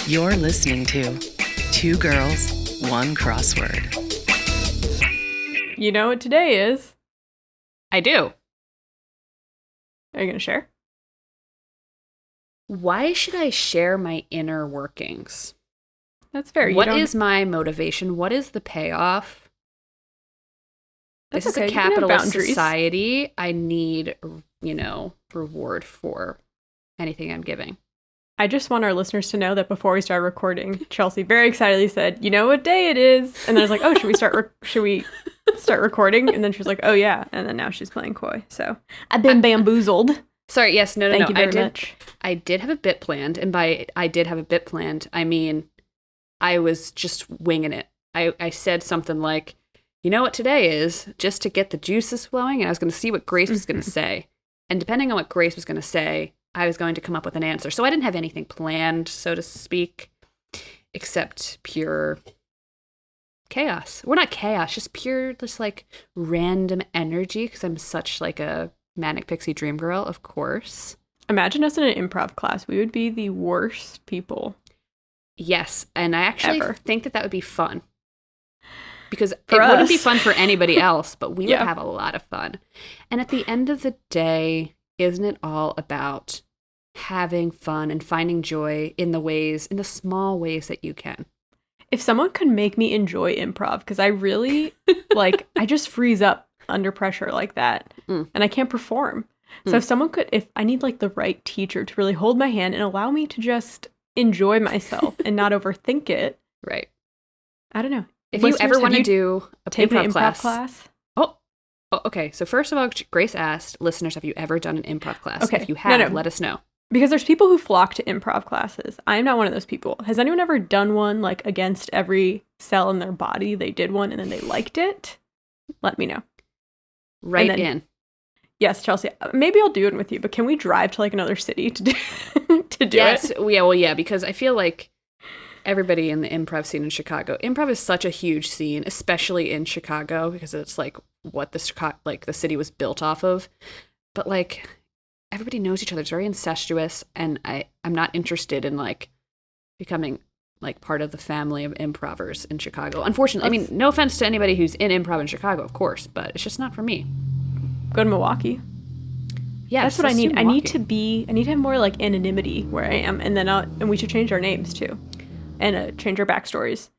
You're listening to Two Girls, One Crossword. You know what today is? I do. Are you going to share? Why should I share my inner workings? That's fair. What is my motivation? What is the payoff? That's This okay. is a You can have capitalist boundaries. society. I need, reward for anything I'm giving. I just want our listeners to know that before we started recording, Chelsea very excitedly said, "You know what day it is?" And then I was like, "Oh, should we start recording?" And then she was like, "Oh yeah." And then now she's playing coy. So I've been bamboozled. Sorry. Yes. No. Thank you very much. I did have a bit planned, and by I did have a bit planned, I mean I was just winging it. I said something like, "You know what today is?" just to get the juices flowing, and I was going to see what Grace was going to say, and depending on what Grace was going to say, I was going to come up with an answer. So I didn't have anything planned, so to speak, except pure chaos. Well, not chaos, just like random energy, because I'm such like a manic pixie dream girl, of course. Imagine us in an improv class. We would be the worst people. Yes, and I actually think that would be fun. Because For it wouldn't us. be fun for anybody else, but we Yeah. would have a lot of fun. And at the end of the day, isn't it all about having fun and finding joy in the small ways that you can? If someone could make me enjoy improv, because I really, I just freeze up under pressure like that, and I can't perform. So if I need the right teacher to really hold my hand and allow me to just enjoy myself and not overthink it. Right. I don't know. If you ever want to do a Take an improv improv class? Oh, okay. So first of all, Grace asked listeners, have you ever done an improv class? Okay. If you have, No. let us know. Because there's people who flock to improv classes. I am not one of those people. Has anyone ever done one against every cell in their body? They did one and then they liked it? Let me know. Right in. Yes, Chelsea. Maybe I'll do it with you, but can we drive to another city to do it? Yes. Yeah. Well, yeah, because I feel like everybody in the improv scene in Chicago, improv is such a huge scene, especially in Chicago, because it's what the city was built off of. But everybody knows each other. It's very incestuous, and I'm not interested in becoming part of the family of improvers in Chicago. Unfortunately, I mean, no offense to anybody who's in improv in Chicago, of course, but it's just not for me. Go to Milwaukee. Yeah, that's what I need. I need to have more anonymity where I am, and then and we should change our names too, and change our backstories.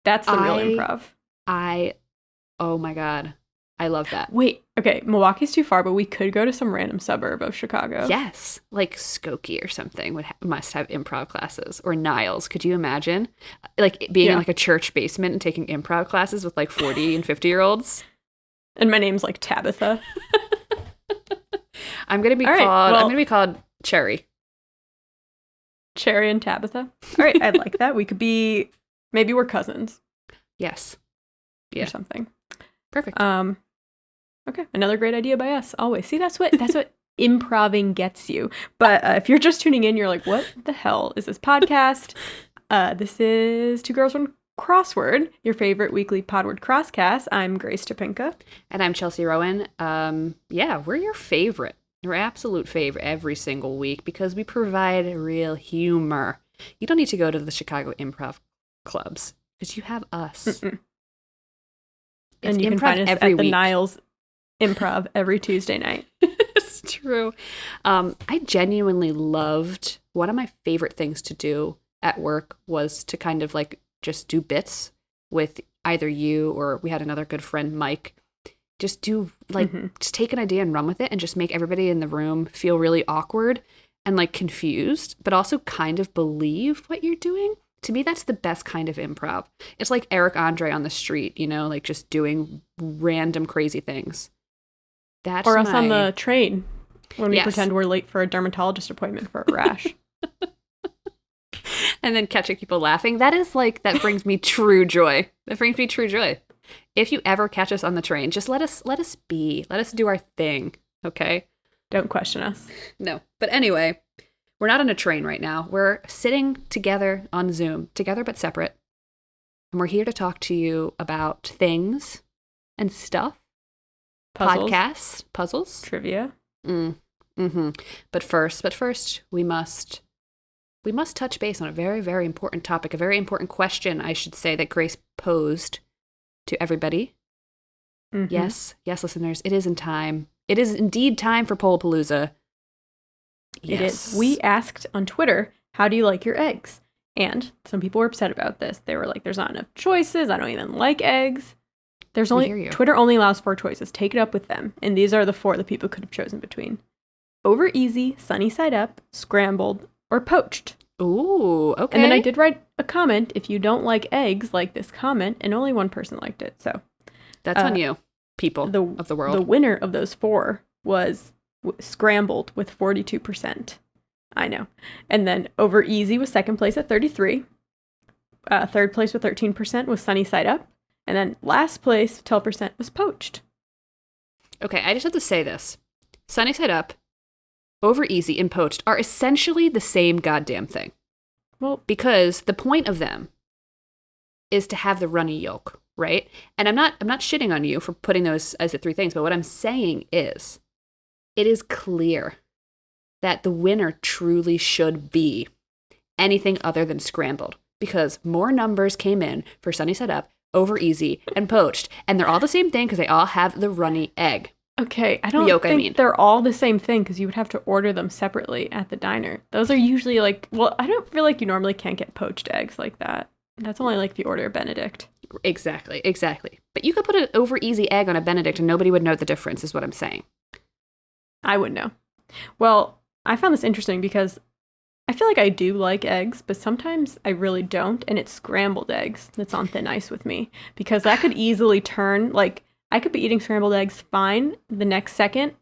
That's the real improv. Oh my God, I love that. Wait, okay, Milwaukee's too far, but we could go to some random suburb of Chicago. Yes, Skokie or something must have improv classes, or Niles. Could you imagine, being in a church basement and taking improv classes with 40 and 50-year-olds? And my name's Tabitha. I'm gonna be called Cherry. Cherry and Tabitha. All right, I'd like that. We could be, maybe we're cousins. Yes. Yeah. Or something. Perfect. Okay, another great idea by us. Always. See, that's what improving gets you. But if you're just tuning in, you're like, what the hell is this podcast? This is Two Girls, One Crossword, your favorite weekly Podword Crosscast. I'm Grace Topinka. And I'm Chelsea Rowan. Yeah, we're your favorite. Your absolute favorite every single week because we provide real humor. You don't need to go to the Chicago improv clubs because you have us. And you can find us at the Niles Improv every Tuesday night. It's true. I genuinely loved, one of my favorite things to do at work was to kind of just do bits with either you or we had another good friend, Mike. Just do just take an idea and run with it and just make everybody in the room feel really awkward and confused, but also kind of believe what you're doing. To me, that's the best kind of improv. It's like Eric Andre on the street, just doing random crazy things. Or us on the train when we pretend we're late for a dermatologist appointment for a rash. And then catching people laughing. That is that brings me true joy. That brings me true joy. If you ever catch us on the train, just let us be. Let us do our thing, okay? Don't question us. No. But anyway, we're not on a train right now. We're sitting together on Zoom, together but separate. And we're here to talk to you about things and stuff. Puzzles. Podcasts, puzzles. Trivia. But first, we must we must touch base on a very, very important topic, a very important question, I should say, that Grace posed to everybody. Mhm. Yes, listeners, it is in time. It is indeed time for Pollapalooza. It is. We asked on Twitter, how do you like your eggs? And some people were upset about this. They were like, there's not enough choices. I don't even like eggs. We hear you. Twitter only allows 4 choices. Take it up with them. And these are the 4 that people could have chosen between. Over easy, sunny side up, scrambled, or poached. Ooh, okay. And then I did write a comment. If you don't like eggs, like this comment, and only one person liked it. So that's on you, people of the world. The winner of those 4 was scrambled with 42%. I know. And then over easy was second place at 33. Third place with 13% was sunny side up. And then last place, 12%, was poached. Okay, I just have to say this. Sunny side up, over easy, and poached are essentially the same goddamn thing. Well, because the point of them is to have the runny yolk, right? And I'm not shitting on you for putting those as the 3 things, but what I'm saying is it is clear that the winner truly should be anything other than scrambled, because more numbers came in for sunny side up, over easy, and poached, and they're all the same thing because they all have the runny egg. Okay, I don't think they're all the same thing because you would have to order them separately at the diner. Those are usually like, well, I don't feel like you normally can't get poached eggs like that. That's only like if you order a Benedict. Exactly. But you could put an over easy egg on a Benedict and nobody would know the difference, is what I'm saying. I would know. Well, I found this interesting because I feel like I do like eggs, but sometimes I really don't, and it's scrambled eggs that's on thin ice with me, because that could easily turn, like, I could be eating scrambled eggs fine, the next second,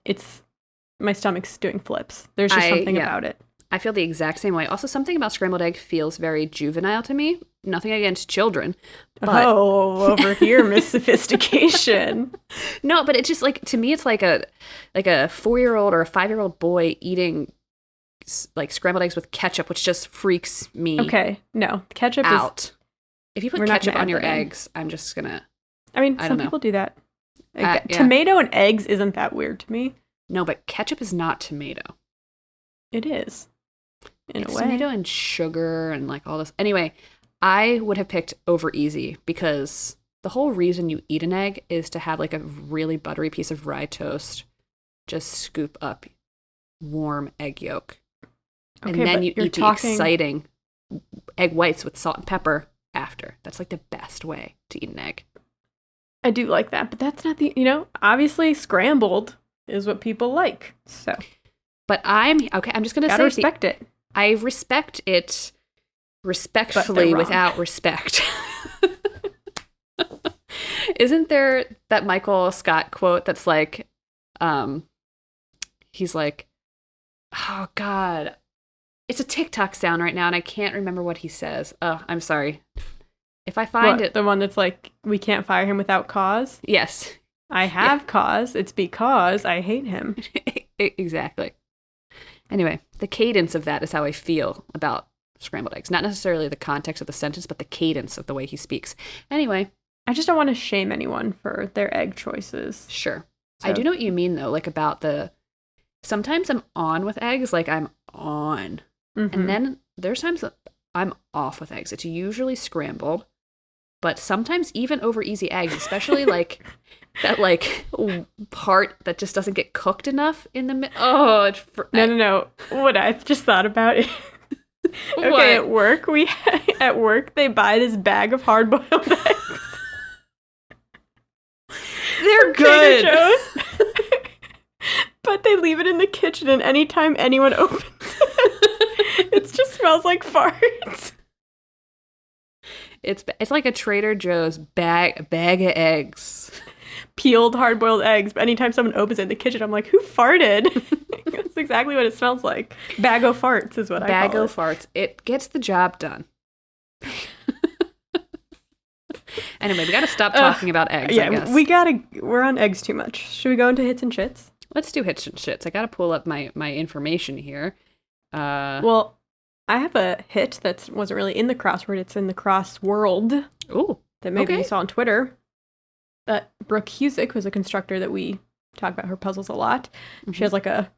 my stomach's doing flips. There's just something about it. I feel the exact same way. Also, something about scrambled egg feels very juvenile to me. Nothing against children. But over here, Miss Sophistication. No, but it's just like, to me, it's like a 4-year-old or a 5-year-old boy eating like scrambled eggs with ketchup, which just freaks me. Okay, no, ketchup out. If you put ketchup on your eggs, eggs, I'm just gonna. I mean, some people do that. Tomato and eggs isn't that weird to me. No, but ketchup is not tomato. It is. In a way. Tomato and sugar and like all this. Anyway, I would have picked over easy because the whole reason you eat an egg is to have like a really buttery piece of rye toast. Just scoop up warm egg yolk. And then you eat the exciting egg whites with salt and pepper after. That's like the best way to eat an egg. I do like that, but that's not obviously scrambled is what people like. So, but I'm just going to say respect it. I respect it respectfully without respect. Isn't there that Michael Scott quote that's like, he's like, oh God, it's a TikTok sound right now and I can't remember what he says. Oh, I'm sorry. If I find it. The one that's like, we can't fire him without cause? Yes. I have cause. It's because I hate him. Exactly. Anyway, the cadence of that is how I feel about scrambled eggs. Not necessarily the context of the sentence, but the cadence of the way he speaks. Anyway. I just don't want to shame anyone for their egg choices. Sure. So. I do know what you mean, though, like about sometimes I'm on with eggs, like I'm on. Mm-hmm. And then there's times that I'm off with eggs. It's usually scrambled, but sometimes even over easy eggs, especially like that like part that just doesn't get cooked enough in the middle. No. What I just thought about it. Okay, what? at work they buy this bag of hard-boiled eggs. They're good. But they leave it in the kitchen, and anytime anyone opens it just smells like farts. It's like a Trader Joe's bag of eggs. Peeled hard-boiled eggs. But anytime someone opens it in the kitchen, I'm like, who farted? That's exactly what it smells like. Bag o' farts is what I call it. Bag o' farts. It gets the job done. Anyway, we got to stop talking about eggs, I guess. We're on eggs too much. Should we go into hits and shits? Let's do hits and shits. I got to pull up my information here. Well, I have a hit that wasn't really in the crossword. It's in the crossworld. Ooh. That maybe you saw on Twitter. Brooke Husick, who's a constructor that we talk about her puzzles a lot. Mm-hmm. She has like a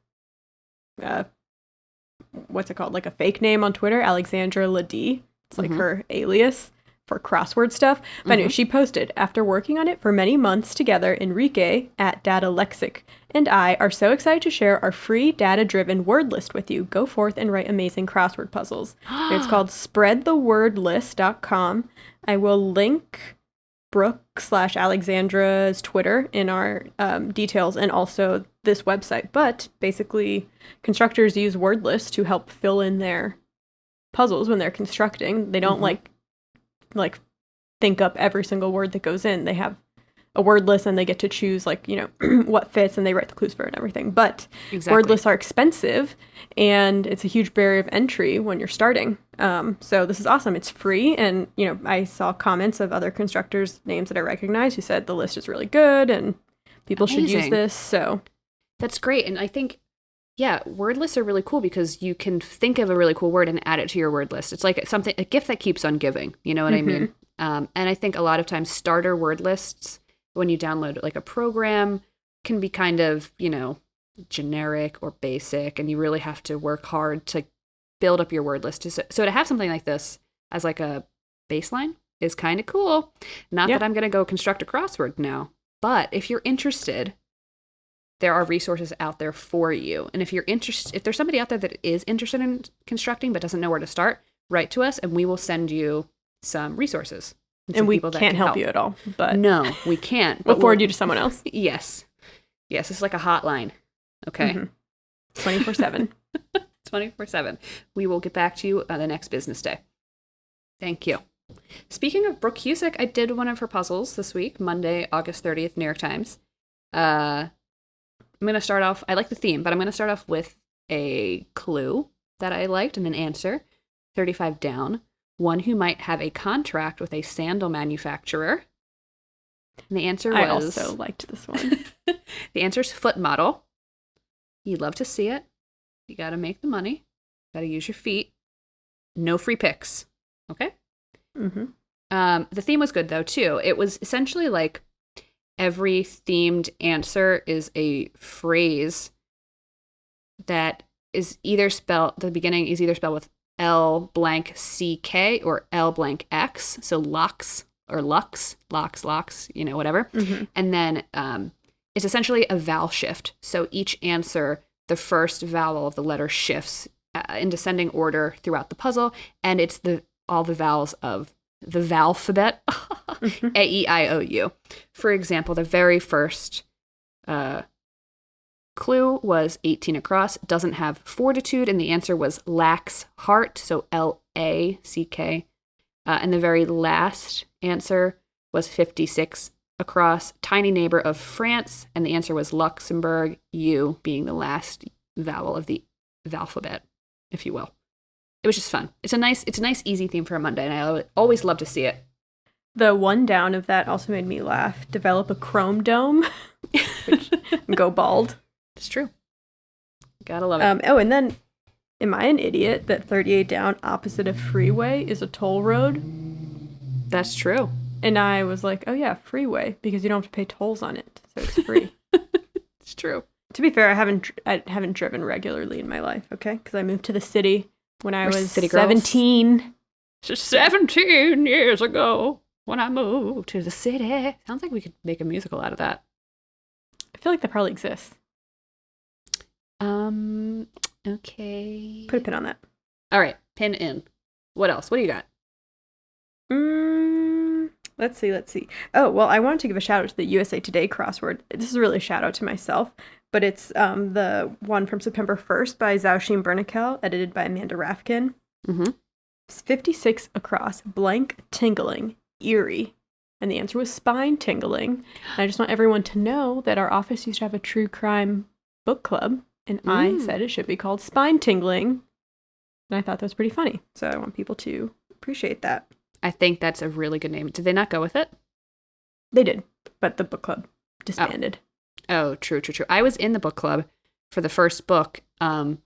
what's it called? Like a fake name on Twitter, Alexandra Ladie. It's like her alias for crossword stuff. But anyway, she posted, after working on it for many months together, Enrique at Data Lexic and I are so excited to share our free data-driven word list with you. Go forth and write amazing crossword puzzles. It's called spreadthewordlist.com. I will link Brooke/Alexandra's Twitter in our details and also this website. But basically, constructors use word lists to help fill in their puzzles when they're constructing. They don't like think up every single word that goes in. They have a word list and they get to choose what fits, and they write the clues for it and everything. But word lists are expensive and it's a huge barrier of entry when you're starting. So this is awesome. It's free. And, I saw comments of other constructors' names that I recognize who said the list is really good and people should use this. So that's great. And I think, word lists are really cool because you can think of a really cool word and add it to your word list. It's like a gift that keeps on giving. You know what I mean? And I think a lot of times starter word lists, when you download like a program, can be kind of, generic or basic, and you really have to work hard to build up your word list. So to have something like this as like a baseline is kind of cool. Not that I'm going to go construct a crossword now, but if you're interested, there are resources out there for you. And if there's somebody out there that is interested in constructing but doesn't know where to start, write to us and we will send you some resources. And we can't help you at all. But no, we can't. We'll forward you to someone else. Yes. It's like a hotline. Okay. 24/7. 24/7. We will get back to you on the next business day. Thank you. Speaking of Brooke Cusick, I did one of her puzzles this week, Monday, August 30th, New York Times. I'm going to start off, I like the theme, but I'm going to start off with a clue that I liked and an answer. 35 down. One who might have a contract with a sandal manufacturer. And the answer was... I also liked this one. The answer is foot model. You'd love to see it. You got to make the money. Got to use your feet. No free picks. Okay? The theme was good, though, too. It was essentially like every themed answer is a phrase that is either spelled... The beginning is either spelled with L blank CK or L blank X. So locks or locks, whatever. And then it's essentially a vowel shift. So each answer, the first vowel of the letter shifts in descending order throughout the puzzle. And it's all the vowels of the vowelphabet, A-E-I-O-U. For example, the very first clue was 18 across, doesn't have fortitude, and the answer was lacks heart, so L-A-C-K. And the very last answer was 56 across, tiny neighbor of France, and the answer was Luxembourg, U being the last vowel of the alphabet, if you will. It was just fun. It's a nice, easy theme for a Monday, and I always love to see it. The one down of that also made me laugh. Develop a chrome dome, which go bald. It's true. Gotta love it. And then, am I an idiot that 38 down opposite of freeway is a toll road? That's true. And I was like, oh yeah, freeway, because you don't have to pay tolls on it, so it's free. It's true. To be fair, I haven't driven regularly in my life, okay? Because I moved to the city when I was 17. 17 years ago when I moved to the city. Sounds like we could make a musical out of that. I feel like that probably exists. Okay. Put a pin on that. All right, pin in. What else? What do you got? Let's see. Oh, well, I wanted to give a shout out to the USA Today crossword. This is really a shout out to myself, but it's the one from September 1st by Zaushim Bernakel, edited by Amanda Rafkin. It's 56 across, blank tingling, eerie. And the answer was spine tingling. And I just want everyone to know that our office used to have a true crime book club, and I said it should be called Spine Tingling. And I thought that was pretty funny. So I want people to appreciate that. I think that's a really good name. Did they not go with it? They did, but the book club disbanded. Oh, true. I was in the book club for the first book, and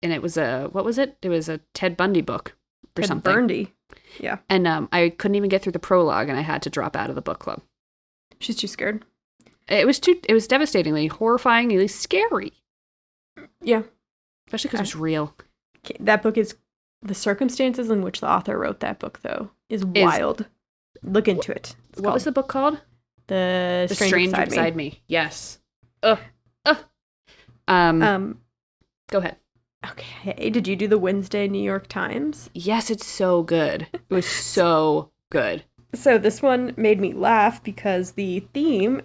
it was what was it? It was a Ted Bundy book or Ted something. Bundy. Yeah. And I couldn't even get through the prologue, and I had to drop out of the book club. She's too scared. It was devastatingly, horrifyingly scary. Yeah. Especially because it was real. That book is, the circumstances in which the author wrote that book, though, is wild. Look into it. What was the book called? The Stranger Beside Me. Yes. Go ahead. Okay. Did you do the Wednesday New York Times? Yes, it's so good. It was so good. So this one made me laugh because the theme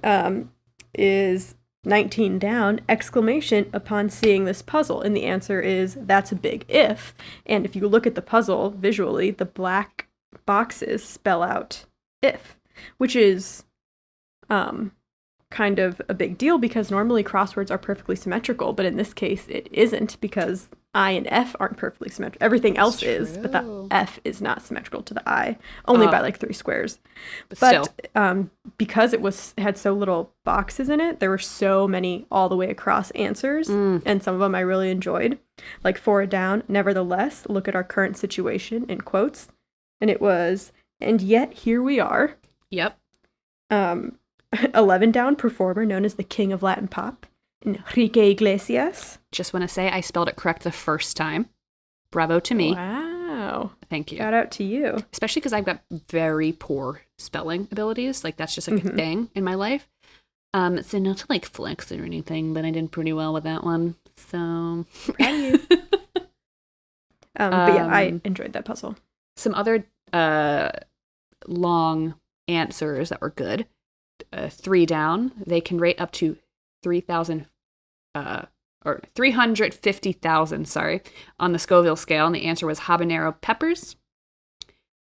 is 19 down, exclamation upon seeing this puzzle. And the answer is, that's a big if. And if you look at the puzzle visually, the black boxes spell out if, which is kind of a big deal because normally crosswords are perfectly symmetrical, but in this case it isn't because I and F aren't perfectly symmetrical. Everything else is, but the F is not symmetrical to the I, only by like 3 squares. But because it had so little boxes in it, there were so many all the way across answers, and some of them I really enjoyed. Like 4 down, nevertheless, look at our current situation, in quotes. And it was, and yet here we are. Yep. 11 down, performer known as the king of Latin pop, Enrique Iglesias. Just want to say I spelled it correct the first time. Bravo to me. Wow. Thank you. Shout out to you. Especially because I've got very poor spelling abilities. Like that's just like a thing in my life. So not to like flex or anything, but I did pretty well with that one. So proud of you. But yeah, I enjoyed that puzzle. Some other long answers that were good. 3 down, they can rate up to 3,000 or 350,000, on the Scoville scale, and the answer was habanero peppers.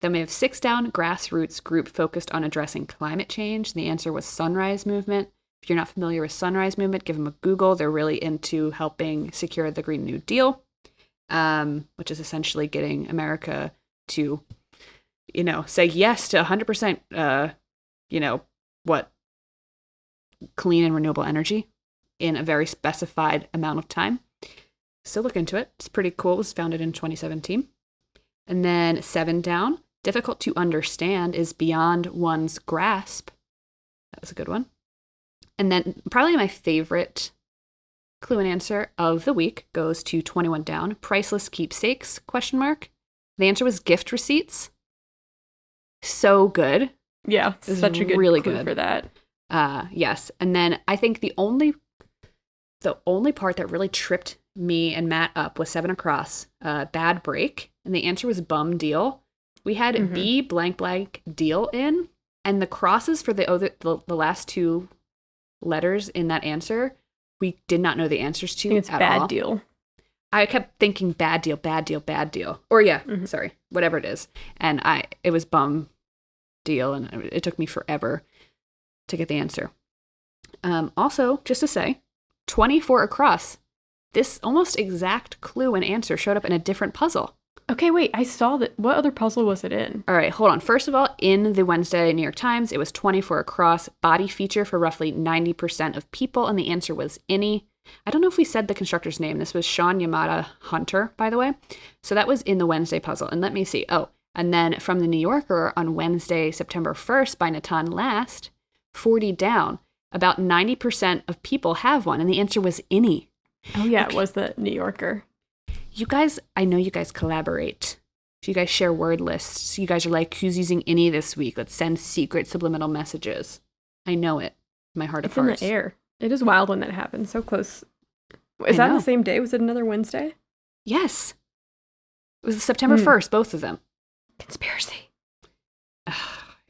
Then we have 6 down, grassroots group focused on addressing climate change. The answer was Sunrise Movement. If you're not familiar with Sunrise Movement, give them a Google. They're really into helping secure the Green New Deal, which is essentially getting America to, say yes to 100%, clean and renewable energy in a very specified amount of time. So look into it. It's pretty cool. It was founded in 2017. And then 7 down, difficult to understand is beyond one's grasp. That was a good one. And then probably my favorite clue and answer of the week goes to 21 down, priceless keepsakes, ? The answer was gift receipts. So good. Yeah, such a good really clue good for that. Yes. And then I think the only part that really tripped me and Matt up was 7 across, bad break. And the answer was bum deal. We had B blank blank deal in, and the crosses for the last 2 letters in that answer, we did not know the answers to. I think it's at bad all. deal. I kept thinking bad deal, bad deal, bad deal. Or sorry, whatever it is. And it was bum deal, and it took me forever to get the answer. Also, just to say, 24 across, this almost exact clue and answer showed up in a different puzzle. Okay, wait, I saw that. What other puzzle was it in? All right, hold on. First of all, in the Wednesday New York Times, it was 24 across, body feature for roughly 90% of people, and the answer was any. I don't know if we said the constructor's name. This was Sean Yamada Hunter, by the way. So that was in the Wednesday puzzle. And let me see. Oh, and then from the New Yorker on Wednesday, September 1st by Natan Last, 40 down. About 90% of people have one, and the answer was any. Oh, yeah, okay. It was the New Yorker. You guys, I know you guys collaborate. You guys share word lists. You guys are like, who's using any this week? Let's send secret subliminal messages. I know it. My heart of hearts. It's in the air. It is wild when that happens. So close. Is that the same day? Was it another Wednesday? Yes. It was September 1st, both of them. Conspiracy.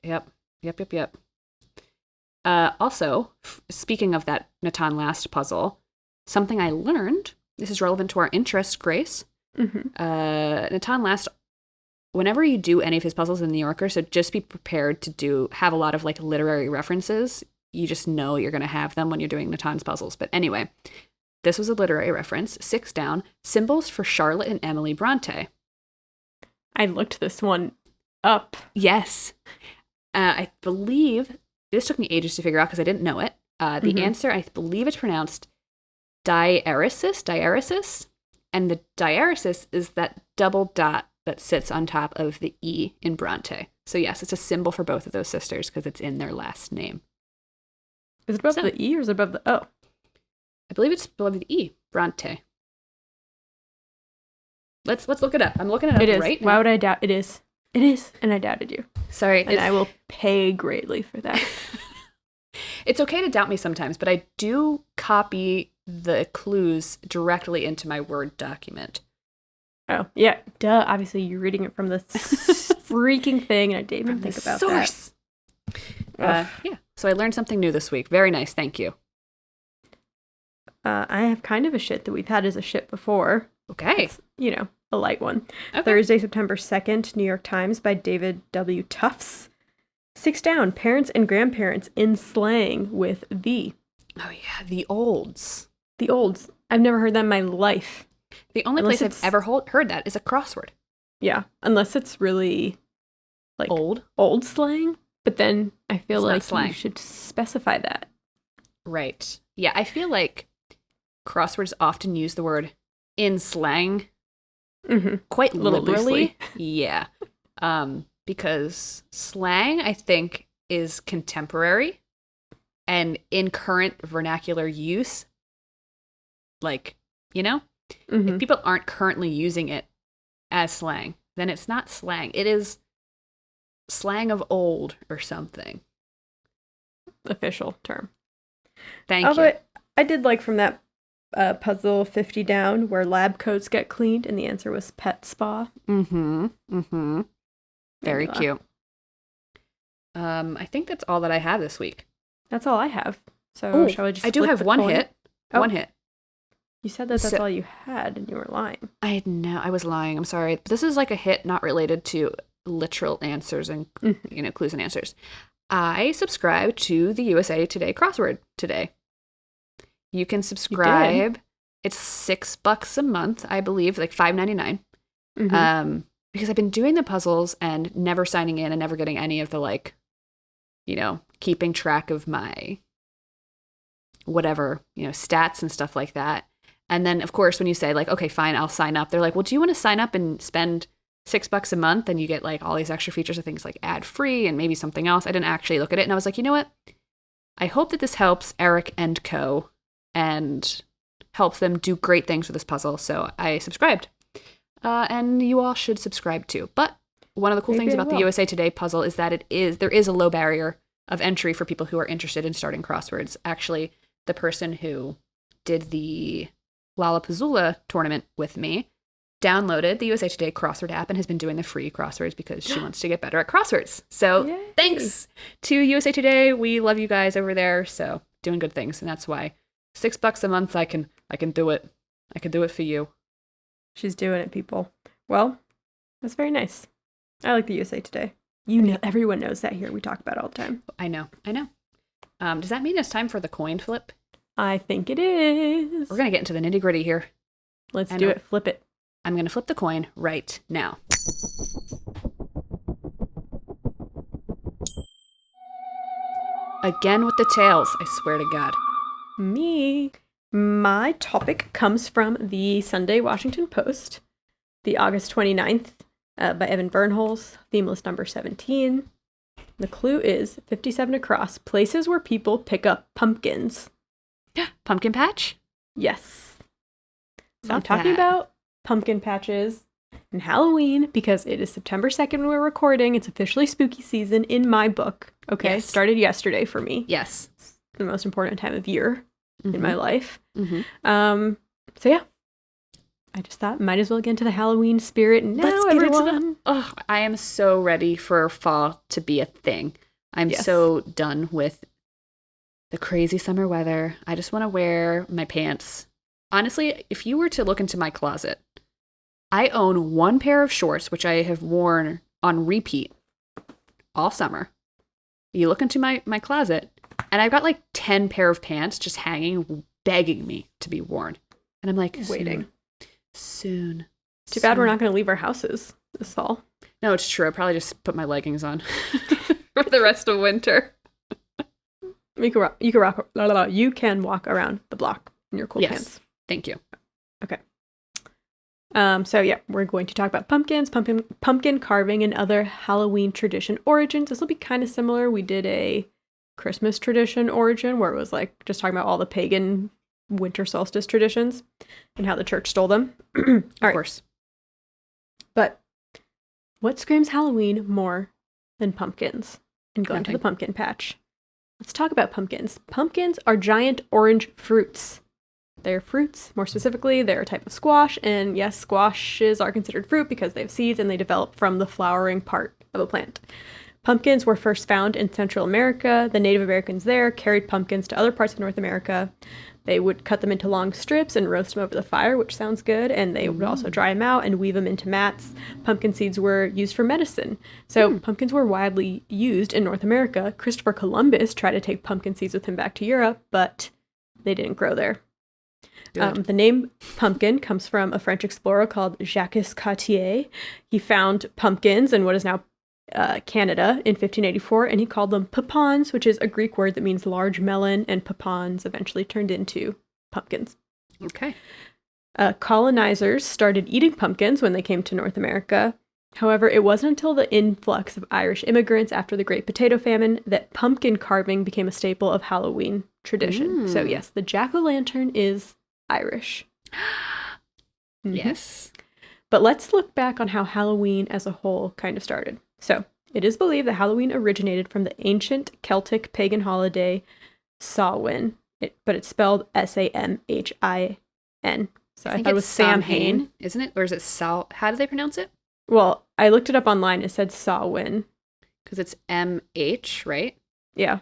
Yep. Also, speaking of that Natan Last puzzle, something I learned, this is relevant to our interest, Grace. Natan Last, whenever you do any of his puzzles in the New Yorker, so just be prepared to have a lot of like literary references. You just know you're going to have them when you're doing Natan's puzzles. But anyway, this was a literary reference. 6 down, symbols for Charlotte and Emily Bronte. I looked this one up. Yes. I believe, this took me ages to figure out because I didn't know it. The answer, I believe it's pronounced diaeresis. And the diaeresis is that double dot that sits on top of the E in Bronte. So yes, it's a symbol for both of those sisters because it's in their last name. Is it above the E or is it above the O? I believe it's above the E. Bronte. Let's look it up. I'm looking it up It is. right now. Why would I doubt it is? It is, and I doubted you. Sorry. And I will pay greatly for that. It's okay to doubt me sometimes, but I do copy the clues directly into my Word document. Oh, yeah. Duh. Obviously, you're reading it from the freaking thing, and I didn't even think about source. That. Yeah. So I learned something new this week. Very nice. Thank you. I have kind of a shit that we've had as a shit before. Okay. It's, a light one. Okay. Thursday, September 2nd, New York Times by David W. Tufts. 6 down, parents and grandparents in slang with the. Oh, yeah. The olds. The olds. I've never heard that in my life. The only place I've ever heard that is a crossword. Yeah. Unless it's really like old slang. But then I feel like you should specify that. Right. Yeah. I feel like crosswords often use the word in slang quite liberally. Yeah. Because slang, I think, is contemporary, and in current vernacular use, like, if people aren't currently using it as slang, then it's not slang. It is slang of old or something. Official term. Thank you. I did like from that puzzle 50 down where lab coats get cleaned, and the answer was pet spa. Very cute. I think that's all that I have this week. That's all I have. So shall I just? I do have one hit. Oh. One hit. You said that's all you had, and you were lying. I know. I was lying. I'm sorry. But this is like a hit not related to literal answers and clues and answers. I subscribe to the USA Today crossword today. You can subscribe. It's $6 a month, I believe, like $5.99. Because I've been doing the puzzles and never signing in and never getting any of the keeping track of my whatever, stats and stuff like that. And then, of course, when you say like, okay, fine, I'll sign up, they're like, well, do you want to sign up and spend $6 a month and you get like all these extra features of things like ad free and maybe something else? I didn't actually look at it. And I was like, you know what? I hope that this helps Eric and co. and helps them do great things with this puzzle. So I subscribed. And you all should subscribe too. But one of the cool things about the USA Today puzzle is that there is a low barrier of entry for people who are interested in starting crosswords. Actually, the person who did the Lollapuzzoola tournament with me downloaded the USA Today crossword app and has been doing the free crosswords because she wants to get better at crosswords. So thanks to USA Today. We love you guys over there. So doing good things. And that's why $6 a month, I can do it. I can do it for you. She's doing it, people. Well, that's very nice. I like the USA Today. Everyone knows that here. We talk about it all the time. I know. Does that mean it's time for the coin flip? I think it is. We're going to get into the nitty gritty here. Let's do it. Flip it. I'm going to flip the coin right now. Again with the tails, I swear to God. Me. My topic comes from the Sunday Washington Post, the August 29th, by Evan Bernholz, theme list number 17. The clue is 57 across, places where people pick up pumpkins. Pumpkin patch? Yes. So I'm talking about pumpkin patches and Halloween because it is September 2nd when we're recording. It's officially spooky season in my book. Okay, yes. Started yesterday for me. Yes. It's the most important time of year in my life. Mm-hmm. So yeah, I just thought might as well get into the Halloween spirit. And now I am so ready for fall to be a thing. I'm so done with the crazy summer weather. I just want to wear my pants. Honestly, if you were to look into my closet, I own one pair of shorts, which I have worn on repeat all summer. You look into my closet, and I've got like 10 pair of pants just hanging, begging me to be worn. And I'm like, waiting. Soon. Too bad we're not going to leave our houses this fall. No, it's true. I'll probably just put my leggings on for the rest of winter. You can walk around the block in your cool pants. Thank you. Okay. So yeah, we're going to talk about pumpkins, pumpkin carving, and other Halloween tradition origins. This will be kind of similar. We did a Christmas tradition origin where it was like just talking about all the pagan winter solstice traditions and how the church stole them. All right. Of course. What screams Halloween more than pumpkins and going to the Nothing. pumpkin patch? Let's talk about pumpkins. Pumpkins are giant orange fruits. They're fruits, more specifically, they're a type of squash, and yes, squashes are considered fruit because they have seeds and they develop from the flowering part of a plant. Pumpkins were first found in Central America. The Native Americans there carried pumpkins to other parts of North America. They would cut them into long strips and roast them over the fire, which sounds good, and they would also dry them out and weave them into mats. Pumpkin seeds were used for medicine. So pumpkins were widely used in North America. Christopher Columbus tried to take pumpkin seeds with him back to Europe, but they didn't grow there. The name pumpkin comes from a French explorer called Jacques Cartier. He found pumpkins in what is now Canada in 1584, and he called them pepons, which is a Greek word that means large melon, and pepons eventually turned into pumpkins. Okay. Colonizers started eating pumpkins when they came to North America. However, it wasn't until the influx of Irish immigrants after the Great Potato Famine that pumpkin carving became a staple of Halloween tradition. So yes, the jack-o'-lantern is Irish. Yes. But let's look back on how Halloween as a whole kind of started. So, it is believed that Halloween originated from the ancient Celtic pagan holiday Samhain, but it's spelled Samhin. So I thought it was Samhain. Isn't it? Or is it Sal? How do they pronounce it? Well, I looked it up online. It said Samhain. Because it's MH, right? Yeah.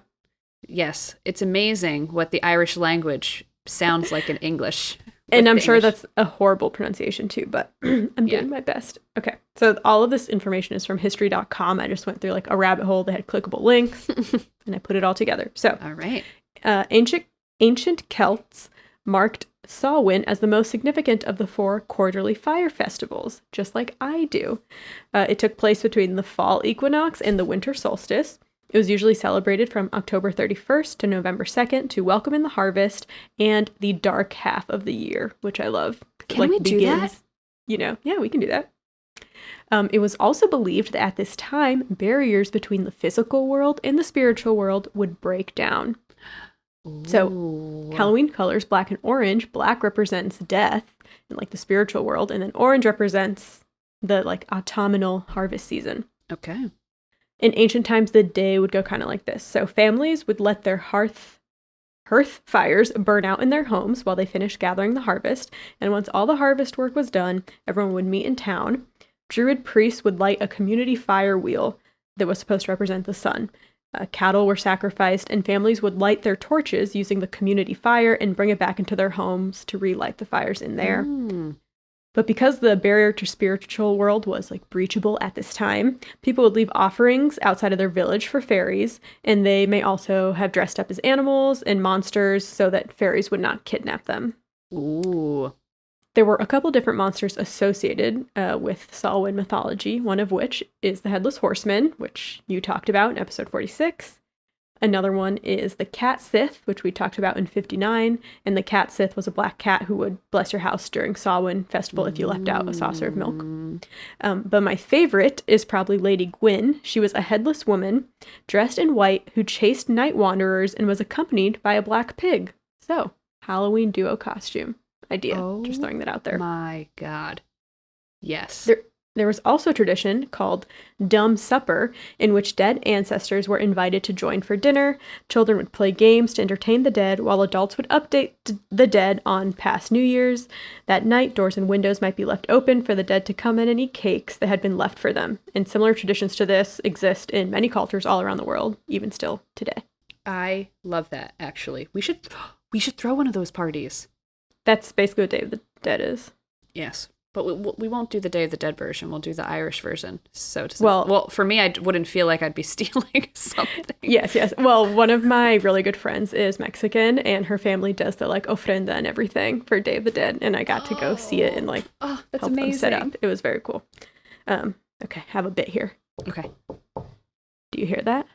Yes. It's amazing what the Irish language sounds like in English. And I'm sure that's a horrible pronunciation too, but I'm doing my best. Okay. So all of this information is from history.com. I just went through like a rabbit hole. They had clickable links and I put it all together. So All right. ancient Celts marked Samhain as the most significant of the 4 quarterly fire festivals, just like I do. It took place between the fall equinox and the winter solstice. It was usually celebrated from October 31st to November 2nd to welcome in the harvest and the dark half of the year, which I love. Can we do that? You know, yeah, we can do that. It was also believed that at this time, barriers between the physical world and the spiritual world would break down. So Halloween colors, black and orange. Black represents death and like the spiritual world, and then orange represents the like autumnal harvest season. Okay. In ancient times, the day would go kind of like this. So families would let their hearth fires burn out in their homes while they finished gathering the harvest. And once all the harvest work was done, everyone would meet in town. Druid priests would light a community fire wheel that was supposed to represent the sun. Cattle were sacrificed, and families would light their torches using the community fire and bring it back into their homes to relight the fires in there. But because the barrier to spiritual world was like breachable at this time, people would leave offerings outside of their village for fairies, and they may also have dressed up as animals and monsters so that fairies would not kidnap them. Ooh. There were a couple different monsters associated with Samhain mythology, one of which is the Headless Horseman, which you talked about in episode 46. Another one is the Cat Sith, which we talked about in 59, and the Cat Sith was a black cat who would bless your house during Samhain festival if you left out a saucer of milk. But my favorite is probably Lady Gwyn. She was a headless woman dressed in white who chased night wanderers and was accompanied by a black pig. So, Halloween duo costume idea. Just throwing that out there. My God. Yes. There was also a tradition called Dumb Supper, in which dead ancestors were invited to join for dinner. Children would play games to entertain the dead, while adults would update the dead on past New Year's. That night, doors and windows might be left open for the dead to come in and eat cakes that had been left for them. And similar traditions to this exist in many cultures all around the world, even still today. I love that, actually. We should throw one of those parties. That's basically what Day of the Dead is. Yes. But we won't do the Day of the Dead version. We'll do the Irish version. So well, for me, I wouldn't feel like I'd be stealing something. Yes. Well, one of my really good friends is Mexican, and her family does the like ofrenda and everything for Day of the Dead, and I got to go see it and like that's help amazing. them set up. It was very cool. Okay, have a bit here. Okay. Do you hear that?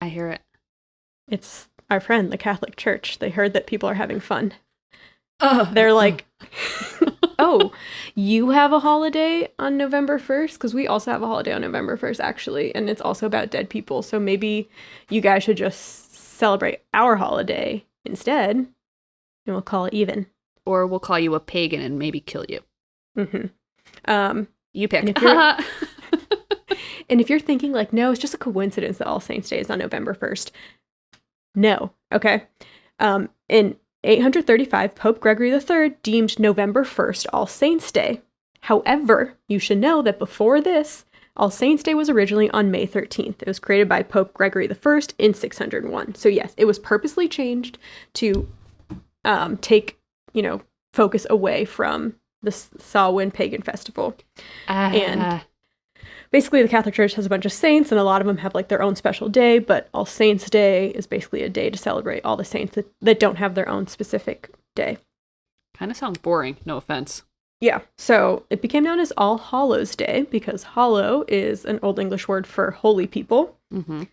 I hear it. It's our friend, the Catholic Church. They heard that people are having fun. They're like, oh, you have a holiday on November 1st? Because we also have a holiday on November 1st, actually. And it's also about dead people. So maybe you guys should just celebrate our holiday instead. And we'll call it even. Or we'll call you a pagan and maybe kill you. Mm-hmm. You pick. And if you're thinking like, no, it's just a coincidence that All Saints Day is on November 1st. No. Okay. In 835, Pope Gregory III deemed November 1st All Saints Day. However, you should know that before this, All Saints Day was originally on May 13th. It was created by Pope Gregory I in 601. So yes, it was purposely changed to take, focus away from the Samhain pagan festival. And basically the Catholic Church has a bunch of saints, and a lot of them have like their own special day, but All Saints Day is basically a day to celebrate all the saints that don't have their own specific day. Kind of sounds boring, no offense. Yeah, so it became known as All Hallows Day because hallow is an Old English word for holy people. Mm-hmm.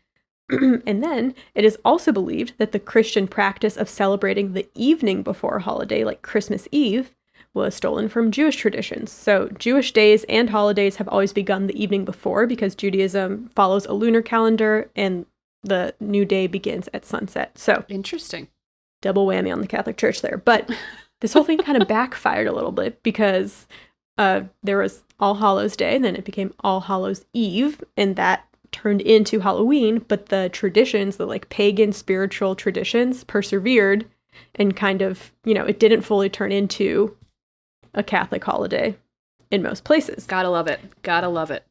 And then it is also believed that the Christian practice of celebrating the evening before a holiday, like Christmas Eve, was stolen from Jewish traditions. So Jewish days and holidays have always begun the evening before because Judaism follows a lunar calendar and the new day begins at sunset. So interesting. Double whammy on the Catholic Church there. But this whole thing kind of backfired a little bit because there was All Hallows Day, and then it became All Hallows Eve, and that turned into Halloween. But the traditions, the like pagan spiritual traditions, persevered and kind of, it didn't fully turn into a Catholic holiday in most places. Gotta love it. Gotta love it.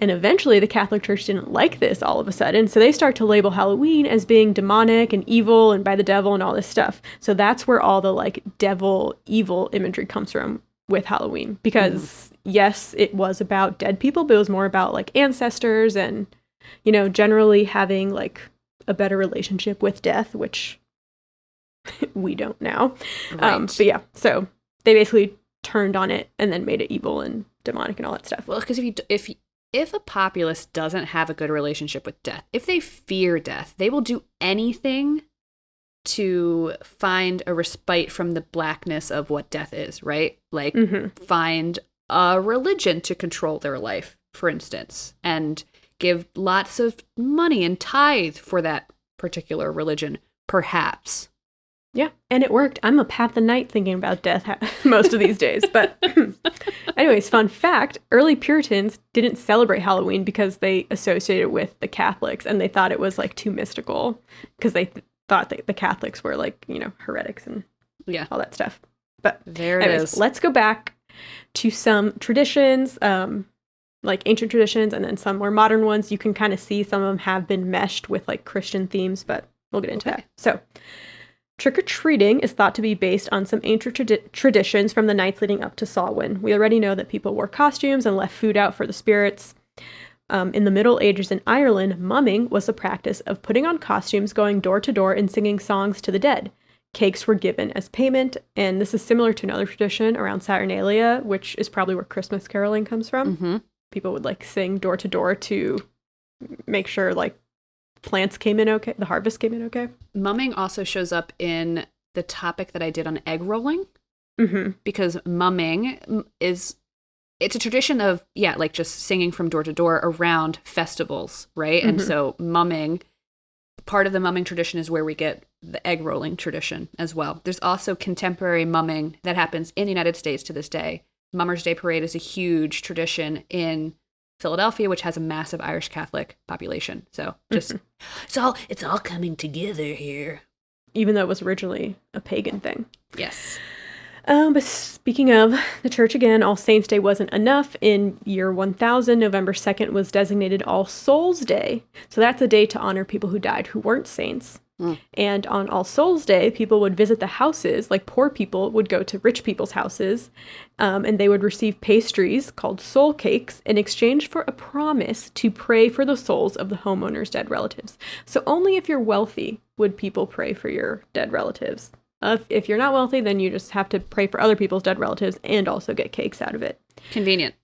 And eventually the Catholic Church didn't like this all of a sudden, so they start to label Halloween as being demonic and evil and by the devil and all this stuff. So that's where all the like devil, evil imagery comes from with Halloween. Because yes, it was about dead people, but it was more about like ancestors and, generally having like a better relationship with death, which we don't now. Right. But yeah, so they basically turned on it and then made it evil and demonic and all that stuff. Well, because if a populace doesn't have a good relationship with death, if they fear death, they will do anything to find a respite from the blackness of what death is, right? Like find a religion to control their life, for instance, and give lots of money and tithe for that particular religion, perhaps. Yeah, and it worked. I'm up half the night thinking about death most of these days. But anyways, fun fact, early Puritans didn't celebrate Halloween because they associated it with the Catholics, and they thought it was like too mystical because they thought that the Catholics were like, heretics and all that stuff. But there anyways, it is. Let's go back to some traditions, like ancient traditions, and then some more modern ones. You can kind of see some of them have been meshed with like Christian themes, but we'll get into that. So trick-or-treating is thought to be based on some ancient traditions from the nights leading up to Samhain. We already know that people wore costumes and left food out for the spirits. In the Middle Ages in Ireland, mumming was the practice of putting on costumes, going door to door, and singing songs to the dead. Cakes were given as payment, and this is similar to another tradition around Saturnalia, which is probably where Christmas caroling comes from. Mm-hmm. People would like sing door to door to make sure like plants came in okay, the harvest came in okay. Mumming also shows up in the topic that I did on egg rolling, because mumming it's a tradition of, like just singing from door to door around festivals, right? And so mumming, part of the mumming tradition is where we get the egg rolling tradition as well. There's also contemporary mumming that happens in the United States to this day. Mummers Day Parade is a huge tradition in Philadelphia, which has a massive Irish Catholic population. So just it's all coming together here. Even though it was originally a pagan thing. Yes. But speaking of the church again, All Saints Day wasn't enough. In year 1000, November 2nd was designated All Souls Day. So that's a day to honor people who died who weren't saints. And on All Souls Day, people would visit the houses, like poor people would go to rich people's houses, and they would receive pastries called soul cakes in exchange for a promise to pray for the souls of the homeowner's dead relatives. So only if you're wealthy would people pray for your dead relatives. If you're not wealthy, then you just have to pray for other people's dead relatives and also get cakes out of it. Convenient.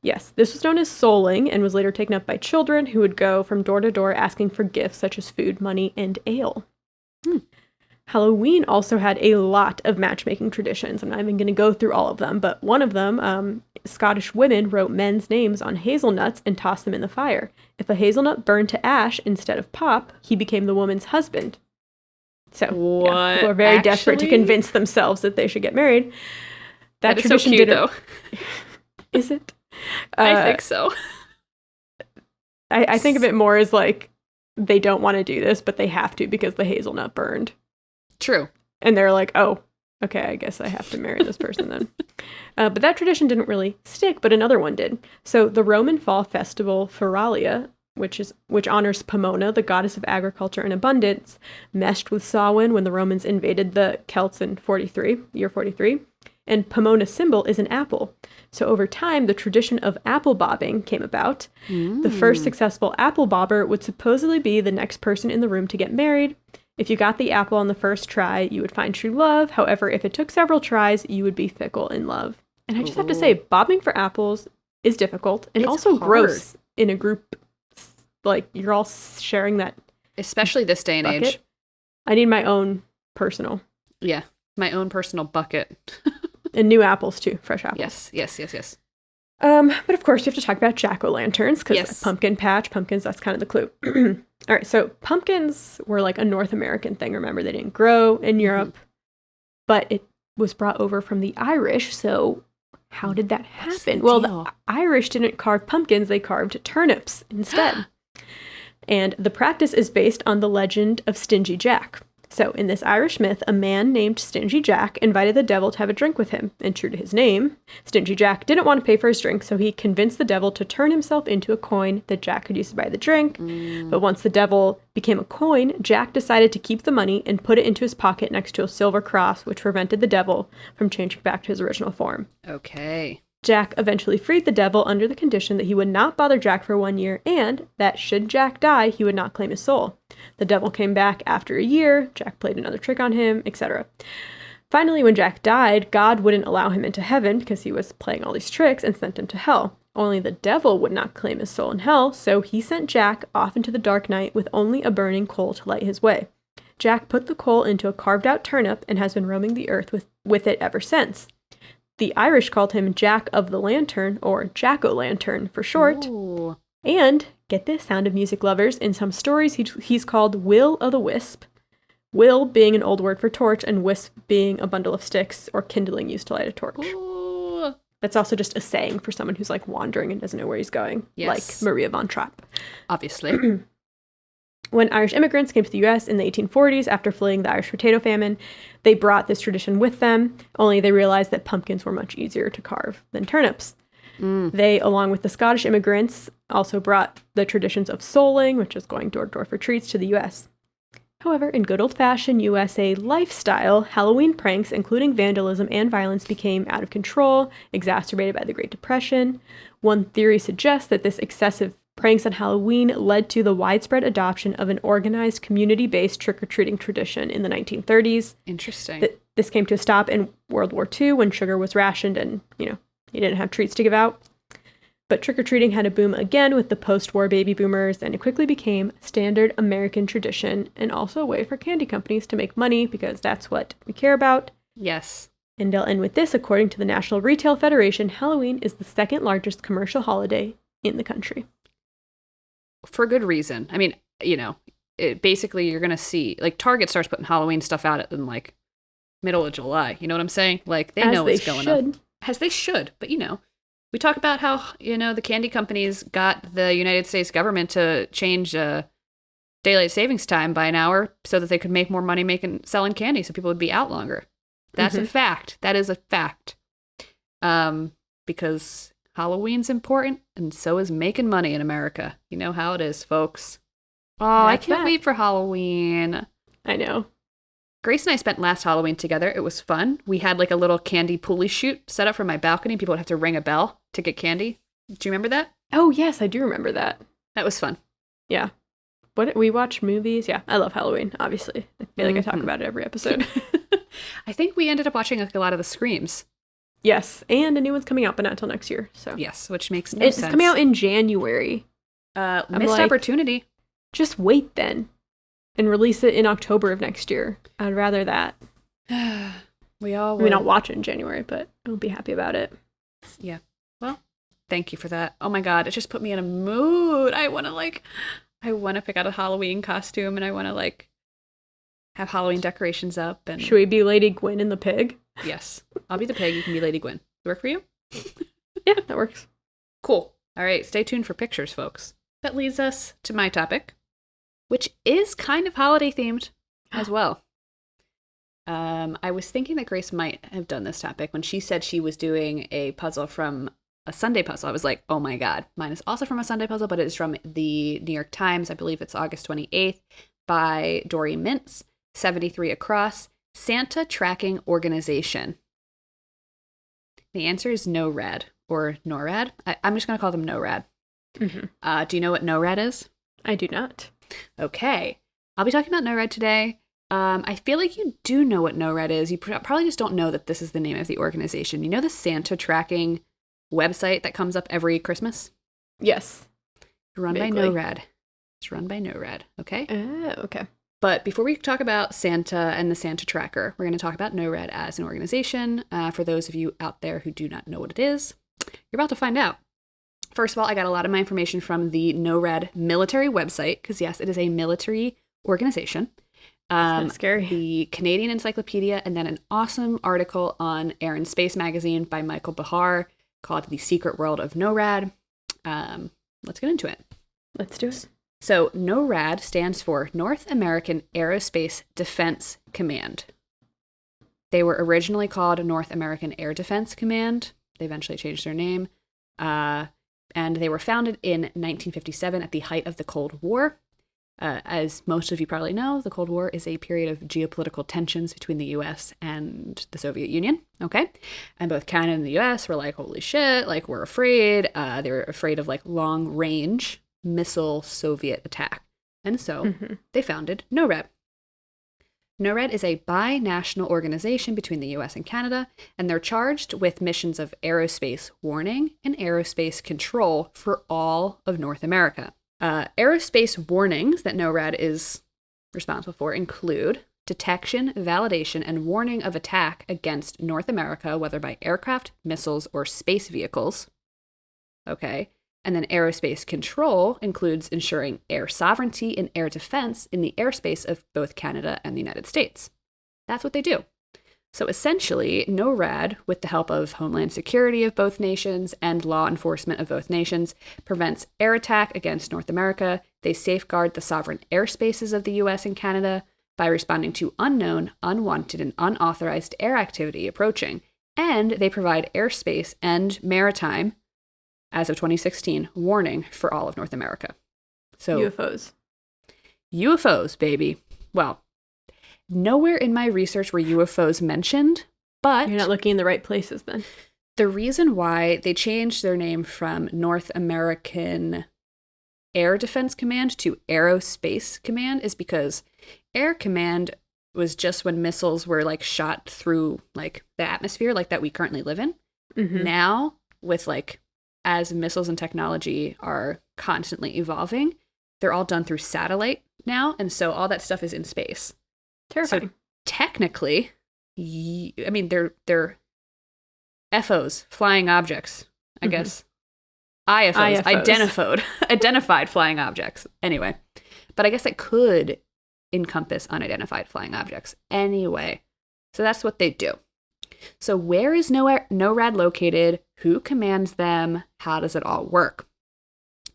Yes, this was known as souling and was later taken up by children who would go from door to door asking for gifts such as food, money, and ale. Halloween also had a lot of matchmaking traditions. I'm not even going to go through all of them, but one of them, Scottish women wrote men's names on hazelnuts and tossed them in the fire. If a hazelnut burned to ash instead of pop, he became the woman's husband. So people are very desperate to convince themselves that they should get married. That is so cute, though. Is it? I think so. I think of it more as like they don't want to do this, but they have to because the hazelnut burned. True. And they're like, oh, okay, I guess I have to marry this person then. But that tradition didn't really stick, but another one did. So the Roman fall festival Feralia, which honors Pomona, the goddess of agriculture and abundance, meshed with Samhain when the Romans invaded the Celts in year 43. And Pomona's symbol is an apple. So over time, the tradition of apple bobbing came about. The first successful apple bobber would supposedly be the next person in the room to get married. If you got the apple on the first try, you would find true love. However, if it took several tries, you would be fickle in love. And I just have to say, bobbing for apples is difficult and It's also hard. gross in a group. Like, you're all sharing that Especially this day and bucket. age. I need my own personal. Yeah. My own personal bucket. And new apples, too. Fresh apples. Yes. But of course, we have to talk about jack-o'-lanterns because Yes. pumpkins, that's kind of the clue. All right, so pumpkins were like a North American thing. Remember, they didn't grow in Europe, but it was brought over from the Irish. So how did that happen? Well, the Irish didn't carve pumpkins. They carved turnips instead. And the practice is based on the legend of Stingy Jack. So in this Irish myth, a man named Stingy Jack invited the devil to have a drink with him. And true to his name, Stingy Jack didn't want to pay for his drink, so he convinced the devil to turn himself into a coin that Jack could use to buy the drink. But once the devil became a coin, Jack decided to keep the money and put it into his pocket next to a silver cross, which prevented the devil from changing back to his original form. Okay. Jack eventually freed the devil under the condition that he would not bother Jack for 1 year and that should Jack die, he would not claim his soul. The devil came back after a year, Jack played another trick on him, etc. Finally, when Jack died, God wouldn't allow him into heaven because he was playing all these tricks and sent him to hell. Only the devil would not claim his soul in hell, so he sent Jack off into the dark night with only a burning coal to light his way. Jack put the coal into a carved-out turnip and has been roaming the earth with it ever since. The Irish called him Jack of the Lantern, or Jack-o'-lantern for short. Ooh. And, get this, Sound of Music lovers, in some stories he's called Will o' the Wisp. Will being an old word for torch, and wisp being a bundle of sticks or kindling used to light a torch. Ooh. That's also just a saying for someone who's like wandering and doesn't know where he's going. Yes. Like Maria von Trapp. Obviously. When Irish immigrants came to the U.S. in the 1840s after fleeing the Irish potato famine, they brought this tradition with them, only they realized that pumpkins were much easier to carve than turnips. They, along with the Scottish immigrants, also brought the traditions of souling, which is going door-to-door for treats, to the U.S. However, in good old-fashioned USA lifestyle, Halloween pranks, including vandalism and violence, became out of control, exacerbated by the Great Depression. One theory suggests that this excessive pranks on Halloween led to the widespread adoption of an organized community-based trick-or-treating tradition in the 1930s. Interesting. This came to a stop in World War II when sugar was rationed and, you didn't have treats to give out. But trick-or-treating had a boom again with the post-war baby boomers, and it quickly became standard American tradition and also a way for candy companies to make money because that's what we care about. Yes. And I'll end with this. According to the National Retail Federation, Halloween is the second largest commercial holiday in the country. For good reason. I mean, basically you're going to see, like, Target starts putting Halloween stuff out in, like, middle of July. You know what I'm saying? Like, they know what's going on. As they should. But, we talk about how, the candy companies got the United States government to change daylight savings time by an hour so that they could make more money selling candy so people would be out longer. That's a fact. That is a fact. Because Halloween's important, and so is making money in America. You know how it is, folks. Oh, I can't wait for Halloween. I know. Grace and I spent last Halloween together. It was fun. We had like a little candy pulley chute set up from my balcony. People would have to ring a bell to get candy. Do you remember that? Oh, yes, I do remember that. That was fun. Yeah. We watch movies. Yeah, I love Halloween, obviously. I feel like I talk about it every episode. I think we ended up watching like a lot of the Screams. Yes, and a new one's coming out, but not until next year. So yes, which makes no sense. It's coming out in January. Missed opportunity. Just wait then, and release it in October of next year. I'd rather that. We all. I mean, I'll watch it in January, but I'll be happy about it. Yeah. Well, thank you for that. Oh my God, it just put me in a mood. I want to pick out a Halloween costume, and I want to have Halloween decorations up. And should we be Lady Gwyn and the pig? Yes. I'll be the pig. You can be Lady Gwyn. Work for you? Yeah, that works. Cool. All right. Stay tuned for pictures, folks. that leads us to my topic, which is kind of holiday themed as well. I was thinking that Grace might have done this topic when she said she was doing a puzzle from a Sunday puzzle. I was like, oh my God, mine is also from a Sunday puzzle, but it is from the New York Times. I believe it's August 28th by Dory Mintz, 73 across, Santa Tracking Organization. The answer is NORAD or NORAD. I'm just going to call them NORAD. Mm-hmm. Do you know what NORAD is? I do not. Okay. I'll be talking about NORAD today. I feel like you do know what NORAD is. You probably just don't know that this is the name of the organization. You know the Santa tracking website that comes up every Christmas? Yes. Run by NORAD. It's run by NORAD, okay? Okay. But before we talk about Santa and the Santa tracker, we're going to talk about NORAD as an organization. For those of you out there who do not know what it is, you're about to find out. First of all, I got a lot of my information from the NORAD military website, because yes, it is a military organization. That's scary. The Canadian Encyclopedia, and then an awesome article on Air and Space magazine by Michael Bahar called The Secret World of NORAD. Let's get into it. Let's do it. So NORAD stands for North American Aerospace Defense Command. They were originally called North American Air Defense Command. They eventually changed their name. And they were founded in 1957 at the height of the Cold War. As most of you probably know, the Cold War is a period of geopolitical tensions between the U.S. and the Soviet Union, okay? And both Canada and the U.S. were like, holy shit, like, we're afraid. They were afraid of, like, long-range missile Soviet attack. And so they founded NORAD. NORAD is a binational organization between the U.S. and Canada, and they're charged with missions of aerospace warning and aerospace control for all of North America. Aerospace warnings that NORAD is responsible for include detection, validation, and warning of attack against North America, whether by aircraft, missiles, or space vehicles. Okay. And then aerospace control includes ensuring air sovereignty and air defense in the airspace of both Canada and the United States. That's what they do. So essentially, NORAD, with the help of Homeland Security of both nations and law enforcement of both nations, prevents air attack against North America. They safeguard the sovereign airspaces of the U.S. and Canada by responding to unknown, unwanted, and unauthorized air activity approaching. And they provide airspace and maritime, as of 2016, warning for all of North America. So UFOs, baby. Well, nowhere in my research were UFOs mentioned, but... You're not looking in the right places then. The reason why they changed their name from North American Air Defense Command to Aerospace Command is because Air Command was just when missiles were, like, shot through, like, the atmosphere, like that we currently live in. Mm-hmm. Now, with, like, as missiles and technology are constantly evolving, they're all done through satellite now, and so all that stuff is in space. Terrifying. So technically, I mean, they're FOs, flying objects, I guess. IFOs. Identified flying objects. Anyway, but I guess it could encompass unidentified flying objects. Anyway, so that's what they do. So where is NORAD located? Who commands them? How does it all work?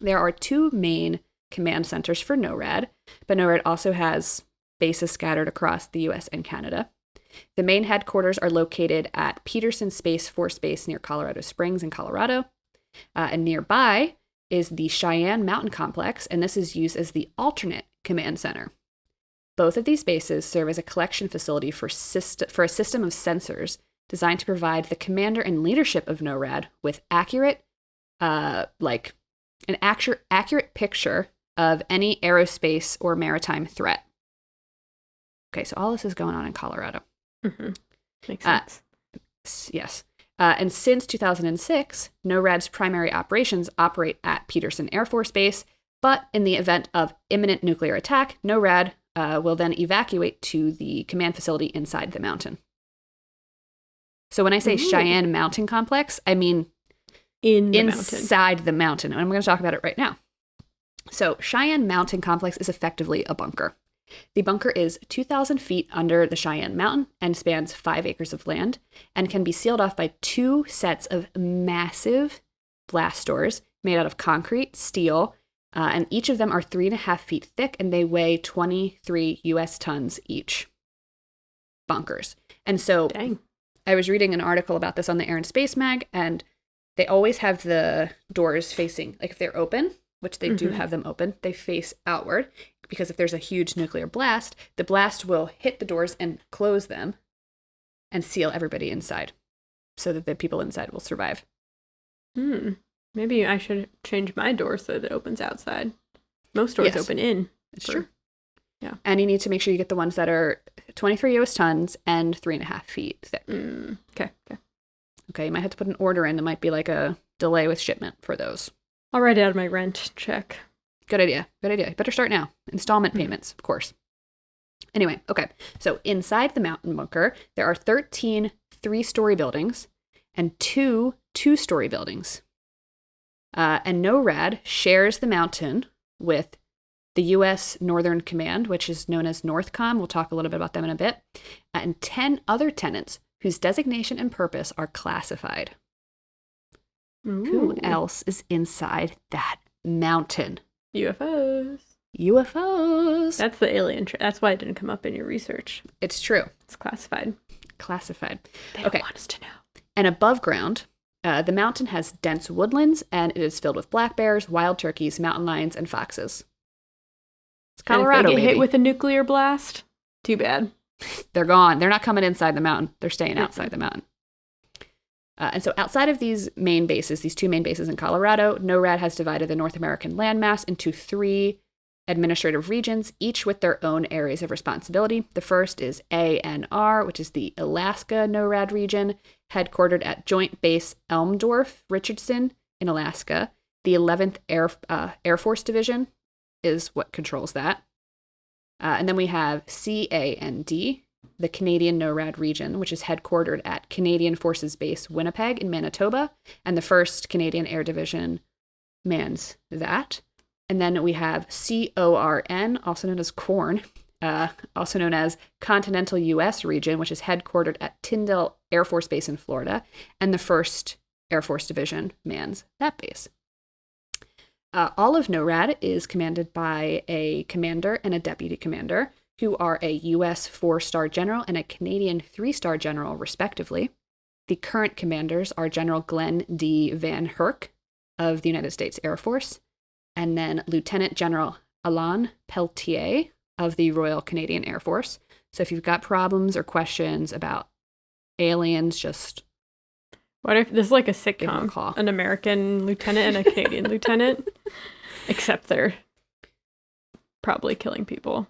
There are two main command centers for NORAD, but NORAD also has bases scattered across the U.S. and Canada. The main headquarters are located at Peterson Space Force Base near Colorado Springs in Colorado. And nearby is the Cheyenne Mountain Complex, and this is used as the alternate command center. Both of these bases serve as a collection facility for a system of sensors designed to provide the commander and leadership of NORAD with accurate picture of any aerospace or maritime threat. Okay, so all this is going on in Colorado. Mm-hmm. Makes sense. Yes. And since 2006, NORAD's primary operations operate at Peterson Air Force Base, but in the event of imminent nuclear attack, NORAD will then evacuate to the command facility inside the mountain. So when I say Cheyenne Mountain Complex, I mean inside the mountain. And I'm going to talk about it right now. So Cheyenne Mountain Complex is effectively a bunker. The bunker is 2,000 feet under the Cheyenne Mountain and spans 5 acres of land and can be sealed off by 2 sets of massive blast doors made out of concrete, steel, And each of them are 3.5 feet thick, and they weigh 23 US tons each. Bonkers. And so Dang. I was reading an article about this on the Air and Space Mag, and they always have the doors facing, like if they're open, which they do have them open, they face outward, because if there's a huge nuclear blast, the blast will hit the doors and close them and seal everybody inside so that the people inside will survive. Maybe I should change my door so that it opens outside. Most doors open in. It's true. Yeah. And you need to make sure you get the ones that are 23 US tons and 3.5 feet thick. Okay. Okay, you might have to put an order in. It might be like a delay with shipment for those. I'll write it out of my rent check. Good idea. Better start now. Installment payments, of course. Anyway, okay. So inside the mountain bunker, there are 13 three-story buildings and 2 two-story buildings. And NORAD shares the mountain with the U.S. Northern Command, which is known as NORTHCOM. We'll talk a little bit about them in a bit. And 10 other tenants whose designation and purpose are classified. Ooh. Who else is inside that mountain? UFOs. That's the alien. That's why it didn't come up in your research. It's true. It's classified. They don't want us to know. And above ground, the mountain has dense woodlands, and it is filled with black bears, wild turkeys, mountain lions, and foxes. It's Colorado, and if they get baby. hit with a nuclear blast, too bad. They're gone. They're not coming inside the mountain. They're staying outside the mountain. And so outside of these main bases, these 2 main bases in Colorado, NORAD has divided the North American landmass into 3 administrative regions, each with their own areas of responsibility. The first is ANR, which is the Alaska NORAD region, headquartered at Joint Base Elmdorf-Richardson in Alaska. The 11th Air Force Division is what controls that. And then we have CAND, the Canadian NORAD region, which is headquartered at Canadian Forces Base Winnipeg in Manitoba, and the 1st Canadian Air Division mans that. And then we have CORN, also known as CORN, also known as Continental U.S. region, which is headquartered at Tyndall Air Force Base in Florida, and the 1st Air Force Division mans that base. All of NORAD is commanded by a commander and a deputy commander, who are a U.S. 4-star general and a Canadian 3-star general, respectively. The current commanders are General Glenn D. Van Herk of the United States Air Force, and then Lieutenant General Alain Peltier of the Royal Canadian Air Force. So if you've got problems or questions about aliens, just... What if this is like a give them a sitcom? call. An American lieutenant and a Canadian lieutenant? Except they're probably killing people.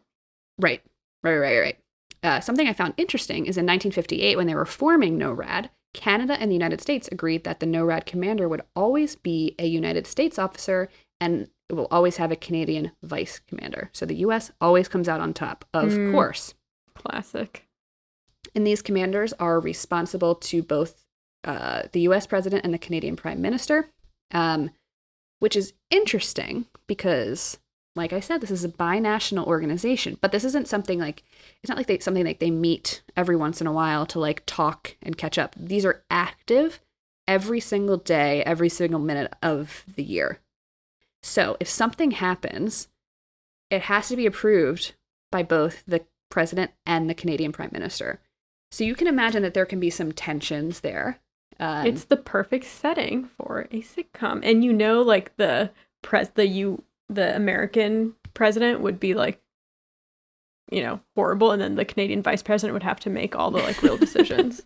Right. Something I found interesting is in 1958, when they were forming NORAD, Canada and the United States agreed that the NORAD commander would always be a United States officer, and it will always have a Canadian vice commander. So the U.S. always comes out on top, of course. Classic. And these commanders are responsible to both the U.S. president and the Canadian prime minister, which is interesting because, like I said, this is a binational organization, but this isn't something like, it's not like something like they meet every once in a while to like talk and catch up. These are active every single day, every single minute of the year. So if something happens, it has to be approved by both the president and the Canadian prime minister. So you can imagine that there can be some tensions there. It's the perfect setting for a sitcom. And you know, like the American president would be like, you know, horrible, and then the Canadian vice president would have to make all the like real decisions.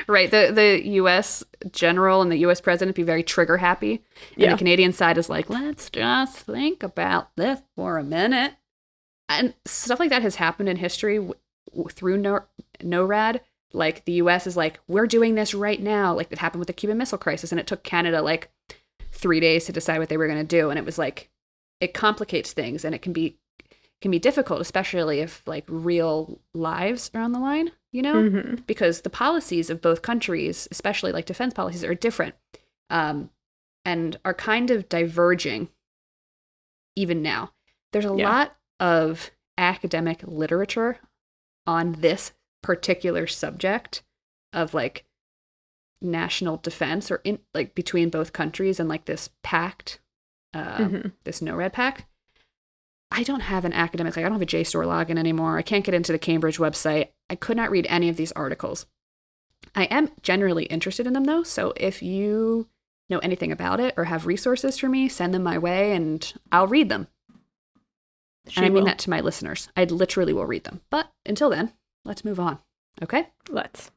Right. The U.S. general and the U.S. president be very trigger happy. And the Canadian side is like, let's just think about this for a minute. And stuff like that has happened in history through NORAD. Like the U.S. is like, we're doing this right now. Like it happened with the Cuban Missile Crisis, and it took Canada like 3 days to decide what they were going to do. And it was like, it complicates things, and it can be difficult, especially if like real lives are on the line, you know, because the policies of both countries, especially like defense policies, are different, and are kind of diverging even now. There's a lot of academic literature on this particular subject of like national defense, or in like between both countries, and like this pact this NORAD pack. I don't have an academic, like I don't have a JSTOR login anymore. I can't get into the Cambridge website. I could not read any of these articles. I am generally interested in them though, so if you know anything about it or have resources for me, send them my way and I'll read them. And I mean that to my listeners. I literally will read them. But until then, let's move on. Okay? Let's.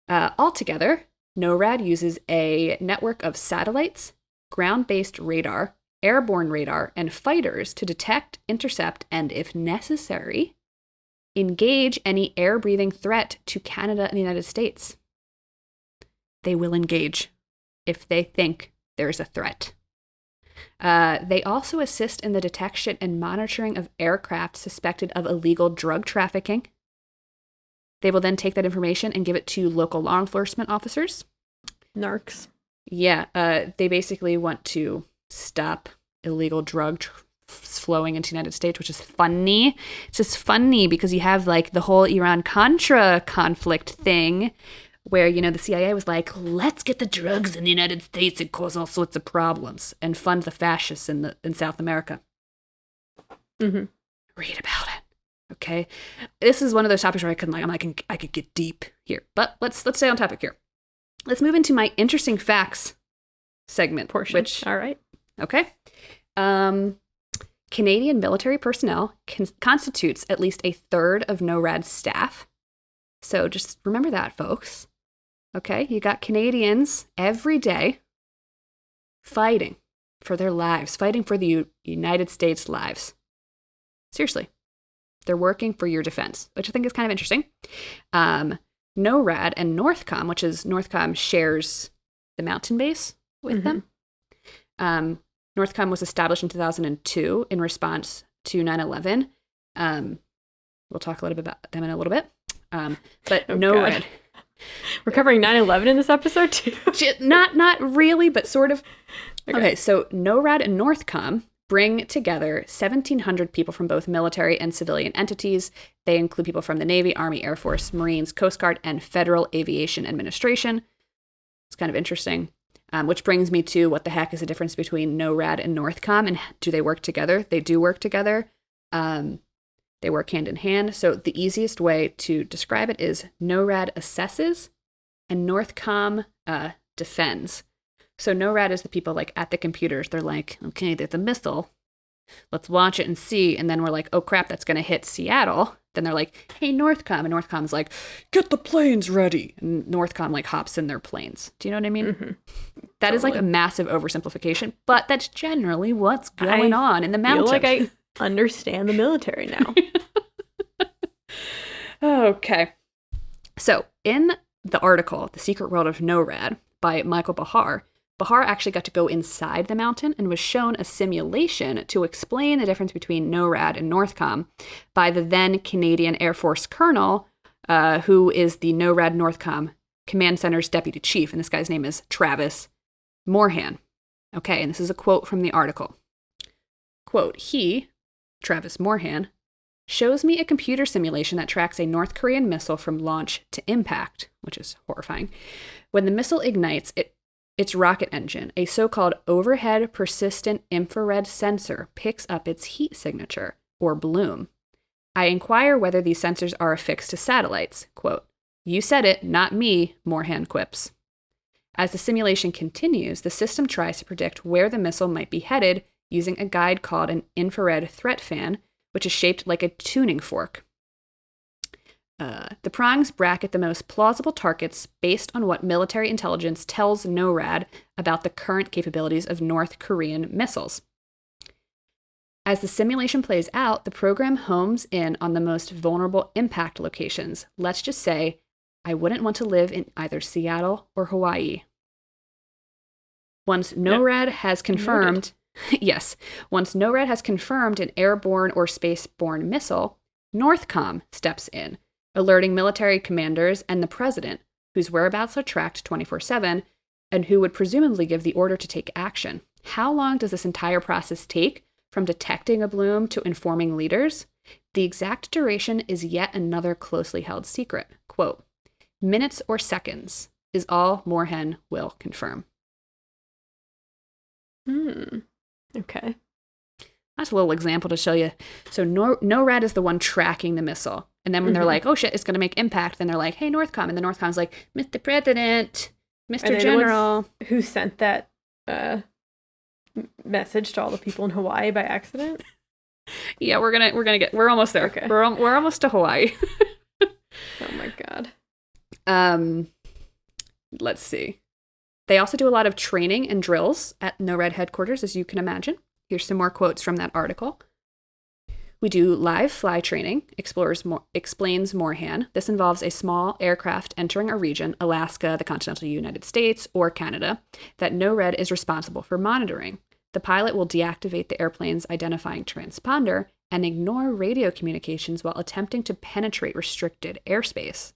Altogether, NORAD uses a network of satellites, ground-based radar, airborne radar, and fighters to detect, intercept, and if necessary, engage any air-breathing threat to Canada and the United States. They will engage if they think there's a threat. They also assist in the detection and monitoring of aircraft suspected of illegal drug trafficking. They will then take that information and give it to local law enforcement officers. Narcs. Yeah, they basically want to stop illegal drug flowing into the United States, which is funny. It's just funny because you have like the whole Iran-Contra conflict thing where, you know, the CIA was like, let's get the drugs in the United States and cause all sorts of problems and fund the fascists in South America. Mm-hmm. Read about it. Okay. This is one of those topics where I could get deep here, but let's stay on topic here. Let's move into my interesting facts segment Portion. which, all right. okay. Canadian military personnel constitutes at least a third of NORAD's staff. So just remember that, folks. Okay, you got Canadians every day fighting for their lives, fighting for the United States' lives. Seriously. They're working for your defense, which I think is kind of interesting. NORAD and Northcom, which is Northcom shares the mountain base with them. Northcom was established in 2002 in response to 9/11. We'll talk a little bit about them in a little bit. But NORAD. God. We're covering 9/11 in this episode too. Not really, but sort of. Okay, so NORAD and Northcom bring together 1,700 people from both military and civilian entities. They include people from the Navy, Army, Air Force, Marines, Coast Guard, and Federal Aviation Administration. It's kind of interesting. Which brings me to what the heck is the difference between NORAD and Northcom, and do they work together? They do work together. They work hand in hand. So the easiest way to describe it is NORAD assesses and Northcom defends. So NORAD is the people like at the computers. They're like, okay, there's a missile. Let's launch it and see. And then we're like, oh crap, that's going to hit Seattle. Then they're like, hey, Northcom. And Northcom's like, get the planes ready. And Northcom like hops in their planes. Do you know what I mean? Mm-hmm. That totally. Is like a massive oversimplification, but that's generally what's going on in the mountains. I feel like I understand the military now. Okay. So in the article, The Secret World of NORAD by Michael Bahar, Bahar actually got to go inside the mountain and was shown a simulation to explain the difference between NORAD and Northcom by the then Canadian Air Force colonel, who is the NORAD Northcom Command Center's deputy chief. And this guy's name is Travis Moorhan. Okay, and this is a quote from the article. Quote, he, Travis Moorhan, shows me a computer simulation that tracks a North Korean missile from launch to impact, which is horrifying. When the missile ignites, its rocket engine, a so-called overhead persistent infrared sensor, picks up its heat signature, or bloom. I inquire whether these sensors are affixed to satellites. Quote, you said it, not me, Moorhan quips. As the simulation continues, the system tries to predict where the missile might be headed using a guide called an infrared threat fan, which is shaped like a tuning fork. The prongs bracket the most plausible targets based on what military intelligence tells NORAD about the current capabilities of North Korean missiles. As the simulation plays out, the program homes in on the most vulnerable impact locations. Let's just say, I wouldn't want to live in either Seattle or Hawaii. Once NORAD has confirmed, once NORAD has confirmed an airborne or spaceborne missile, Northcom steps in, alerting military commanders and the president, whose whereabouts are tracked 24/7, and who would presumably give the order to take action. How long does this entire process take, from detecting a bloom to informing leaders? The exact duration is yet another closely held secret. Quote, minutes or seconds is all Moorhan will confirm. Okay. That's a little example to show you. So NORAD is the one tracking the missile. And then when they're like, oh shit, it's going to make impact, then they're like, hey, Northcom. And the Northcom's like, Mr. President, Mr. General. Who sent that message to all the people in Hawaii by accident? Yeah, we're almost there. Okay. We're almost to Hawaii. Oh my God. Let's see. They also do a lot of training and drills at NORAD headquarters, as you can imagine. Here's some more quotes from that article. We do live fly training, explains Moorhan. This involves a small aircraft entering a region, Alaska, the continental United States, or Canada, that NORAD is responsible for monitoring. The pilot will deactivate the airplane's identifying transponder and ignore radio communications while attempting to penetrate restricted airspace.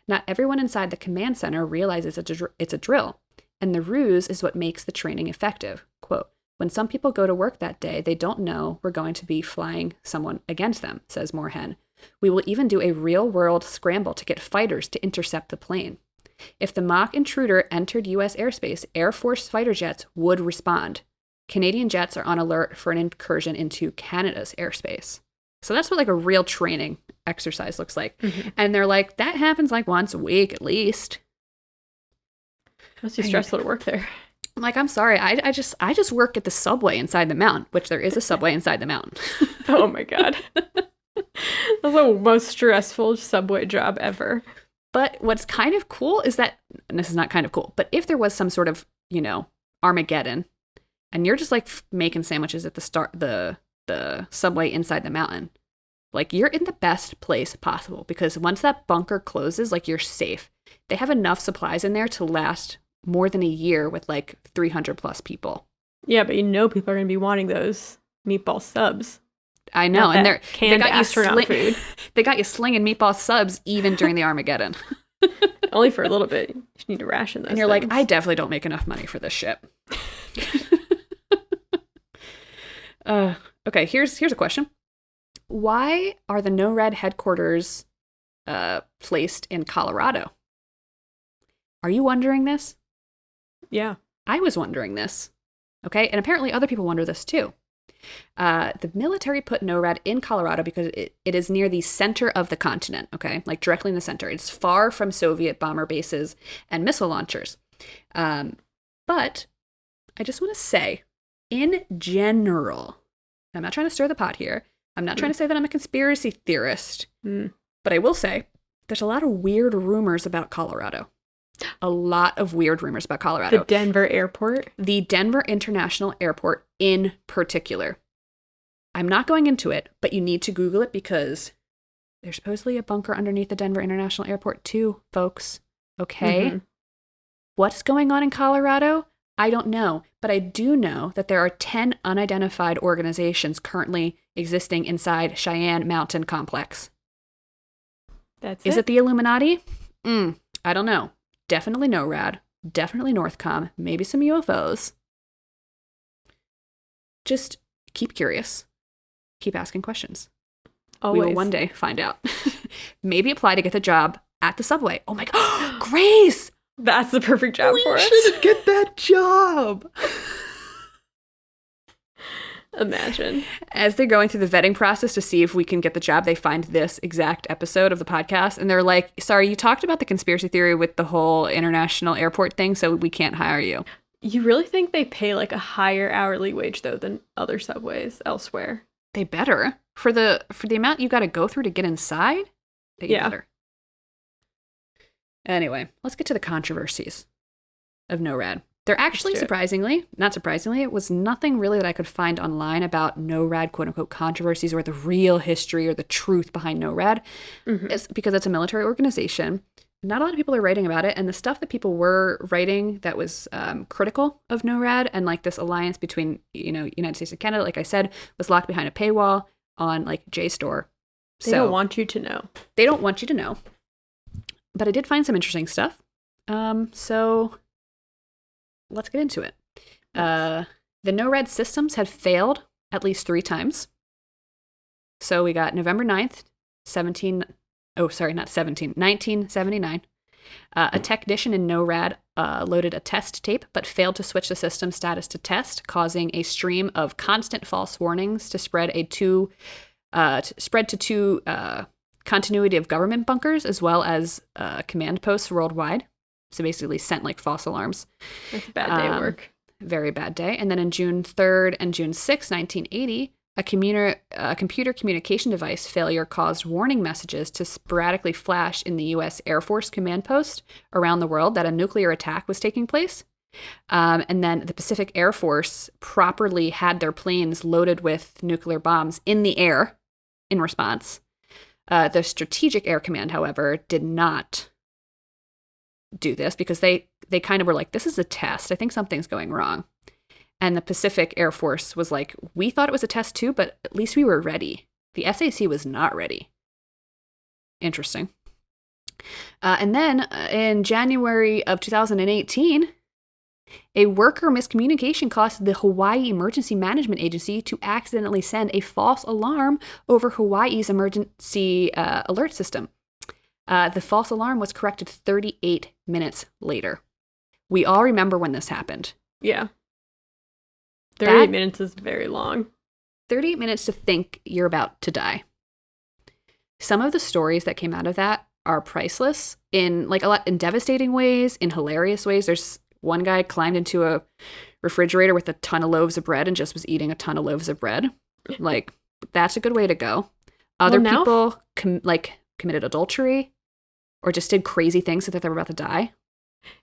Not everyone inside the command center realizes it's a drill, and the ruse is what makes the training effective. Quote, when some people go to work that day, they don't know we're going to be flying someone against them, says Moorhan. We will even do a real-world scramble to get fighters to intercept the plane. If the mock intruder entered U.S. airspace, Air Force fighter jets would respond. Canadian jets are on alert for an incursion into Canada's airspace. So that's what like a real training exercise looks like. Mm-hmm. And they're like, that happens like once a week at least. Must be stressful to work there. I'm like, I'm sorry. I just work at the subway inside the mountain, which there is a subway inside the mountain. Oh my God. That's the most stressful subway job ever. But what's kind of cool is that, and this is not kind of cool, but if there was some sort of, Armageddon, and you're just like making sandwiches at the subway inside the mountain, like you're in the best place possible because once that bunker closes, like you're safe. They have enough supplies in there to last more than a year with like 300 plus people. Yeah, but people are going to be wanting those meatball subs. I know, and they got astronaut food. They got you slinging meatball subs even during the Armageddon. Only for a little bit. You just need to ration those. And you're things. like, I definitely don't make enough money for this ship. Okay, here's a question. Why are the NORAD headquarters placed in Colorado? Are you wondering this? Yeah. I was wondering this. Okay, and apparently other people wonder this too. The military put NORAD in Colorado because it is near the center of the continent, okay? Like directly in the center. It's far from Soviet bomber bases and missile launchers. But I just want to say, in general, I'm not trying to stir the pot here. I'm not trying to say that I'm a conspiracy theorist, but I will say there's a lot of weird rumors about Colorado. A lot of weird rumors about Colorado. The Denver airport? The Denver International Airport in particular. I'm not going into it, but you need to Google it because there's supposedly a bunker underneath the Denver International Airport too, folks. Okay? Mm-hmm. What's going on in Colorado? I don't know, but I do know that there are 10 unidentified organizations currently existing inside Cheyenne Mountain Complex. Is it the Illuminati? I don't know. Definitely NORAD, definitely Northcom, maybe some UFOs. Just keep curious. Keep asking questions. Always. We will one day find out. Maybe apply to get the job at the subway. Oh my God, Grace! That's the perfect job for us. We should get that job. Imagine. As they're going through the vetting process to see if we can get the job, they find this exact episode of the podcast. And they're like, sorry, you talked about the conspiracy theory with the whole international airport thing, so we can't hire you. You really think they pay like a higher hourly wage, though, than other subways elsewhere? They better. For the amount you got to go through to get inside, they better. Anyway, let's get to the controversies of NORAD. There actually, not surprisingly, it was nothing really that I could find online about NORAD, quote unquote, controversies or the real history or the truth behind NORAD. Mm-hmm. It's because it's a military organization. Not a lot of people are writing about it. And the stuff that people were writing that was critical of NORAD and like this alliance between, United States and Canada, like I said, was locked behind a paywall on like JSTOR. They don't want you to know. They don't want you to know. But I did find some interesting stuff. So let's get into it. The NORAD systems had failed at least 3 times. So we got November 9th, 1979, A technician in NORAD loaded a test tape, but failed to switch the system status to test, causing a stream of constant false warnings to spread to two continuity of government bunkers, as well as command posts worldwide. So basically sent like false alarms. That's a bad day at work. Very bad day. And then in June 3rd and June 6th, 1980, a computer communication device failure caused warning messages to sporadically flash in the U.S. Air Force command post around the world that a nuclear attack was taking place. And then the Pacific Air Force properly had their planes loaded with nuclear bombs in the air in response. The Strategic Air Command, however, did not do this because they kind of were like, this is a test. I think something's going wrong. And the Pacific Air Force was like, we thought it was a test too, but at least we were ready. The SAC was not ready. Interesting. And then in January of 2018, a worker miscommunication caused the Hawaii Emergency Management Agency to accidentally send a false alarm over Hawaii's emergency alert system. The false alarm was corrected 38 minutes later. We all remember when this happened. Yeah. 38 minutes is very long. 38 minutes to think you're about to die. Some of the stories that came out of that are priceless in devastating ways, in hilarious ways. There's one guy climbed into a refrigerator with a ton of loaves of bread and just was eating a ton of loaves of bread. Like, that's a good way to go. Other people committed adultery or just did crazy things so that they were about to die.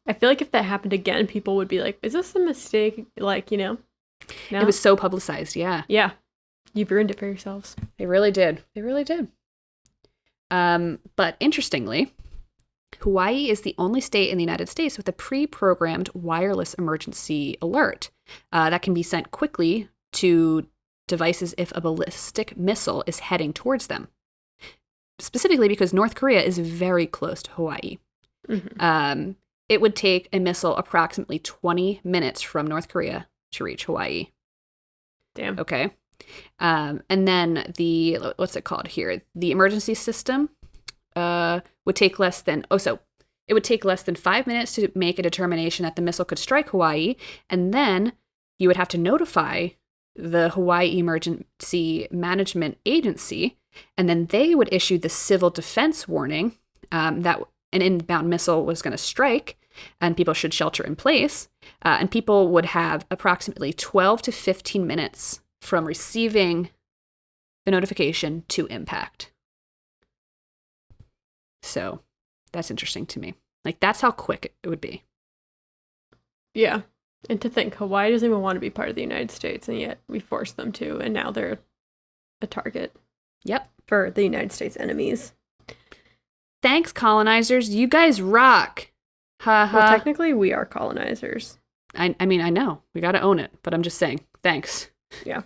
I feel like if that happened again, people would be like, is this a mistake? Like, No? It was so publicized, yeah. Yeah. You've ruined it for yourselves. They really did. They really did. But interestingly, Hawaii is the only state in the United States with a pre-programmed wireless emergency alert that can be sent quickly to devices if a ballistic missile is heading towards them. Specifically because North Korea is very close to Hawaii. Mm-hmm. It would take a missile approximately 20 minutes from North Korea to reach Hawaii. Damn. Okay. And then what's it called here? The emergency system would take less than 5 minutes to make a determination that the missile could strike Hawaii. And then you would have to notify the Hawaii Emergency Management Agency, and then they would issue the civil defense warning that an inbound missile was going to strike and people should shelter in place. And people would have approximately 12 to 15 minutes from receiving the notification to impact. So that's interesting to me. Like, that's how quick it would be. Yeah. And to think Hawaii doesn't even want to be part of the United States, and yet we forced them to, and now they're a target. Yep. For the United States enemies. Thanks, colonizers. You guys rock. Ha ha. Well, technically, we are colonizers. I mean, I know. We got to own it, but I'm just saying. Thanks. Yeah.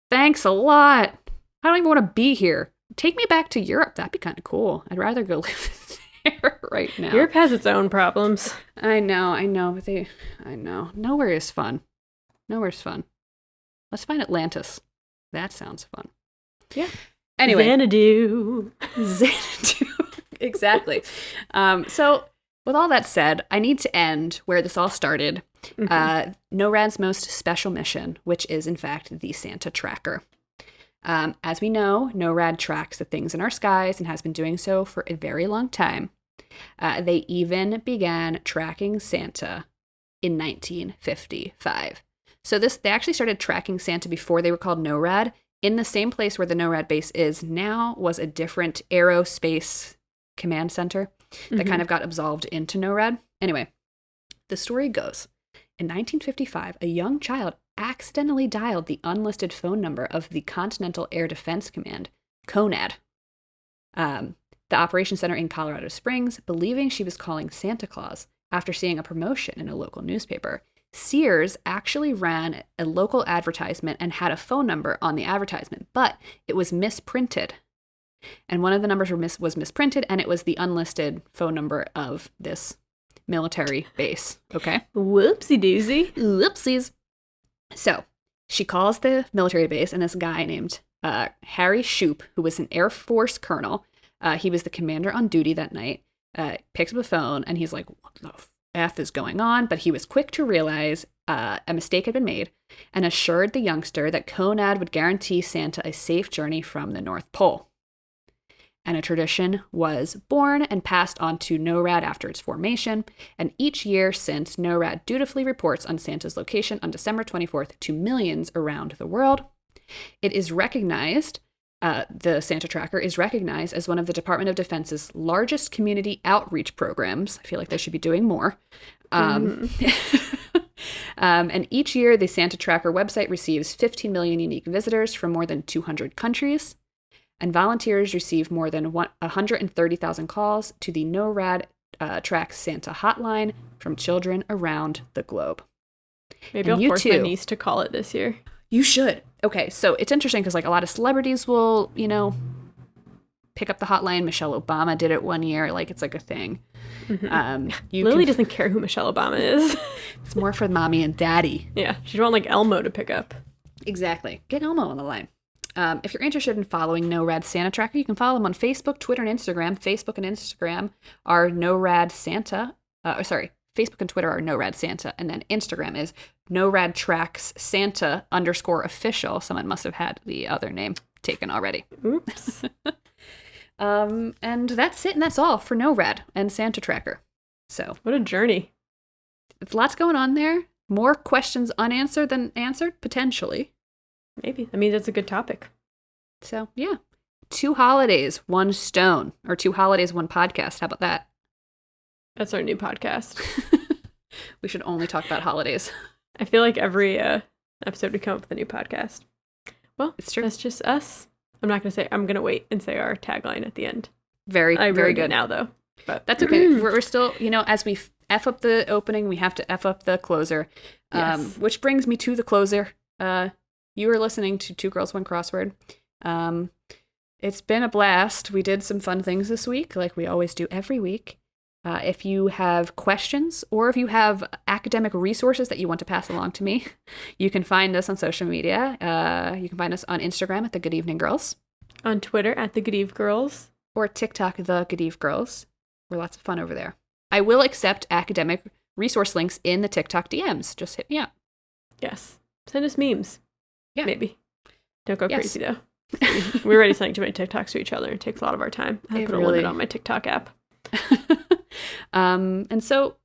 Thanks a lot. I don't even want to be here. Take me back to Europe. That'd be kind of cool. I'd rather go live there right now. Europe has its own problems. I know. But I know. Nowhere is fun. Nowhere's fun. Let's find Atlantis. That sounds fun. Yeah. Anyway. Xanadu. Exactly. So with all that said, I need to end where this all started. Mm-hmm. NORAD's most special mission, which is in fact the Santa Tracker. As we know, NORAD tracks the things in our skies and has been doing so for a very long time. They even began tracking Santa in 1955. So they actually started tracking Santa before they were called NORAD. In the same place where the NORAD base is now was a different aerospace command center that kind of got absolved into NORAD. Anyway, the story goes, in 1955, a young child accidentally dialed the unlisted phone number of the Continental Air Defense Command, CONAD, the operations center in Colorado Springs, believing she was calling Santa Claus after seeing a promotion in a local newspaper. Sears actually ran a local advertisement and had a phone number on the advertisement, but it was misprinted. And one of the numbers was misprinted, and it was the unlisted phone number of this military base. Okay? Whoopsie doozy. Whoopsies. So she calls the military base, and this guy named Harry Shoup, who was an Air Force colonel, he was the commander on duty that night, picks up the phone, and he's like, what the F is going on? But he was quick to realize a mistake had been made and assured the youngster that Conrad would guarantee Santa a safe journey from the North Pole. And a tradition was born and passed on to NORAD after its formation. And each year since, NORAD dutifully reports on Santa's location on December 24th to millions around the world. It is recognized, the Santa Tracker is recognized as one of the Department of Defense's largest community outreach programs. I feel like they should be doing more. And each year, the Santa Tracker website receives 15 million unique visitors from more than 200 countries. And volunteers receive more than 130,000 calls to the NORAD Track Santa hotline from children around the globe. Maybe I'll force my niece to call it this year. You should. Okay, so it's interesting because like a lot of celebrities will, pick up the hotline. Michelle Obama did it one year. Like it's like a thing. Mm-hmm. Lily doesn't care who Michelle Obama is. It's more for mommy and daddy. Yeah, she'd want like Elmo to pick up. Exactly. Get Elmo on the line. If you're interested in following NORAD Santa Tracker, you can follow them on Facebook, Twitter, and Instagram. Facebook and Instagram are NORAD Santa. Facebook and Twitter are NORAD Santa, and then Instagram is NORAD Tracks Santa _official. Someone must have had the other name taken already. Oops. And that's it, and that's all for NORAD and Santa Tracker. So what a journey. There's lots going on there. More questions unanswered than answered, potentially. Maybe. I mean, that's a good topic. So, yeah. 2 holidays, 1 stone. Or 2 holidays, 1 podcast. How about that? That's our new podcast. We should only talk about holidays. I feel like every episode we come up with a new podcast. Well, it's true. That's just us. I'm going to wait and say our tagline at the end. Very good now, though. But that's okay. We're still, as we F up the opening, we have to F up the closer. Yes. Which brings me to the closer. You are listening to 2 Girls, 1 Crossword. It's been a blast. We did some fun things this week, like we always do every week. If you have questions or if you have academic resources that you want to pass along to me, you can find us on social media. You can find us on Instagram at The Good Evening Girls. On Twitter at The Good Eve Girls. Or TikTok, The Good Eve Girls. We're lots of fun over there. I will accept academic resource links in the TikTok DMs. Just hit me up. Yes. Send us memes. Yeah. Maybe. Don't go crazy, though. We're already sending too many TikToks to each other. It takes a lot of our time. I put a limit on my TikTok app. And so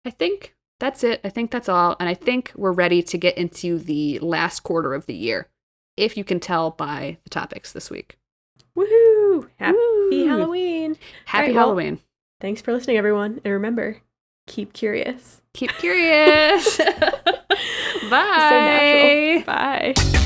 I think that's it. I think that's all. And I think we're ready to get into the last quarter of the year, if you can tell by the topics this week. Woohoo! Happy Halloween! Happy Halloween. Thanks for listening, everyone. And remember, keep curious. Keep curious. Bye. So natural. Bye.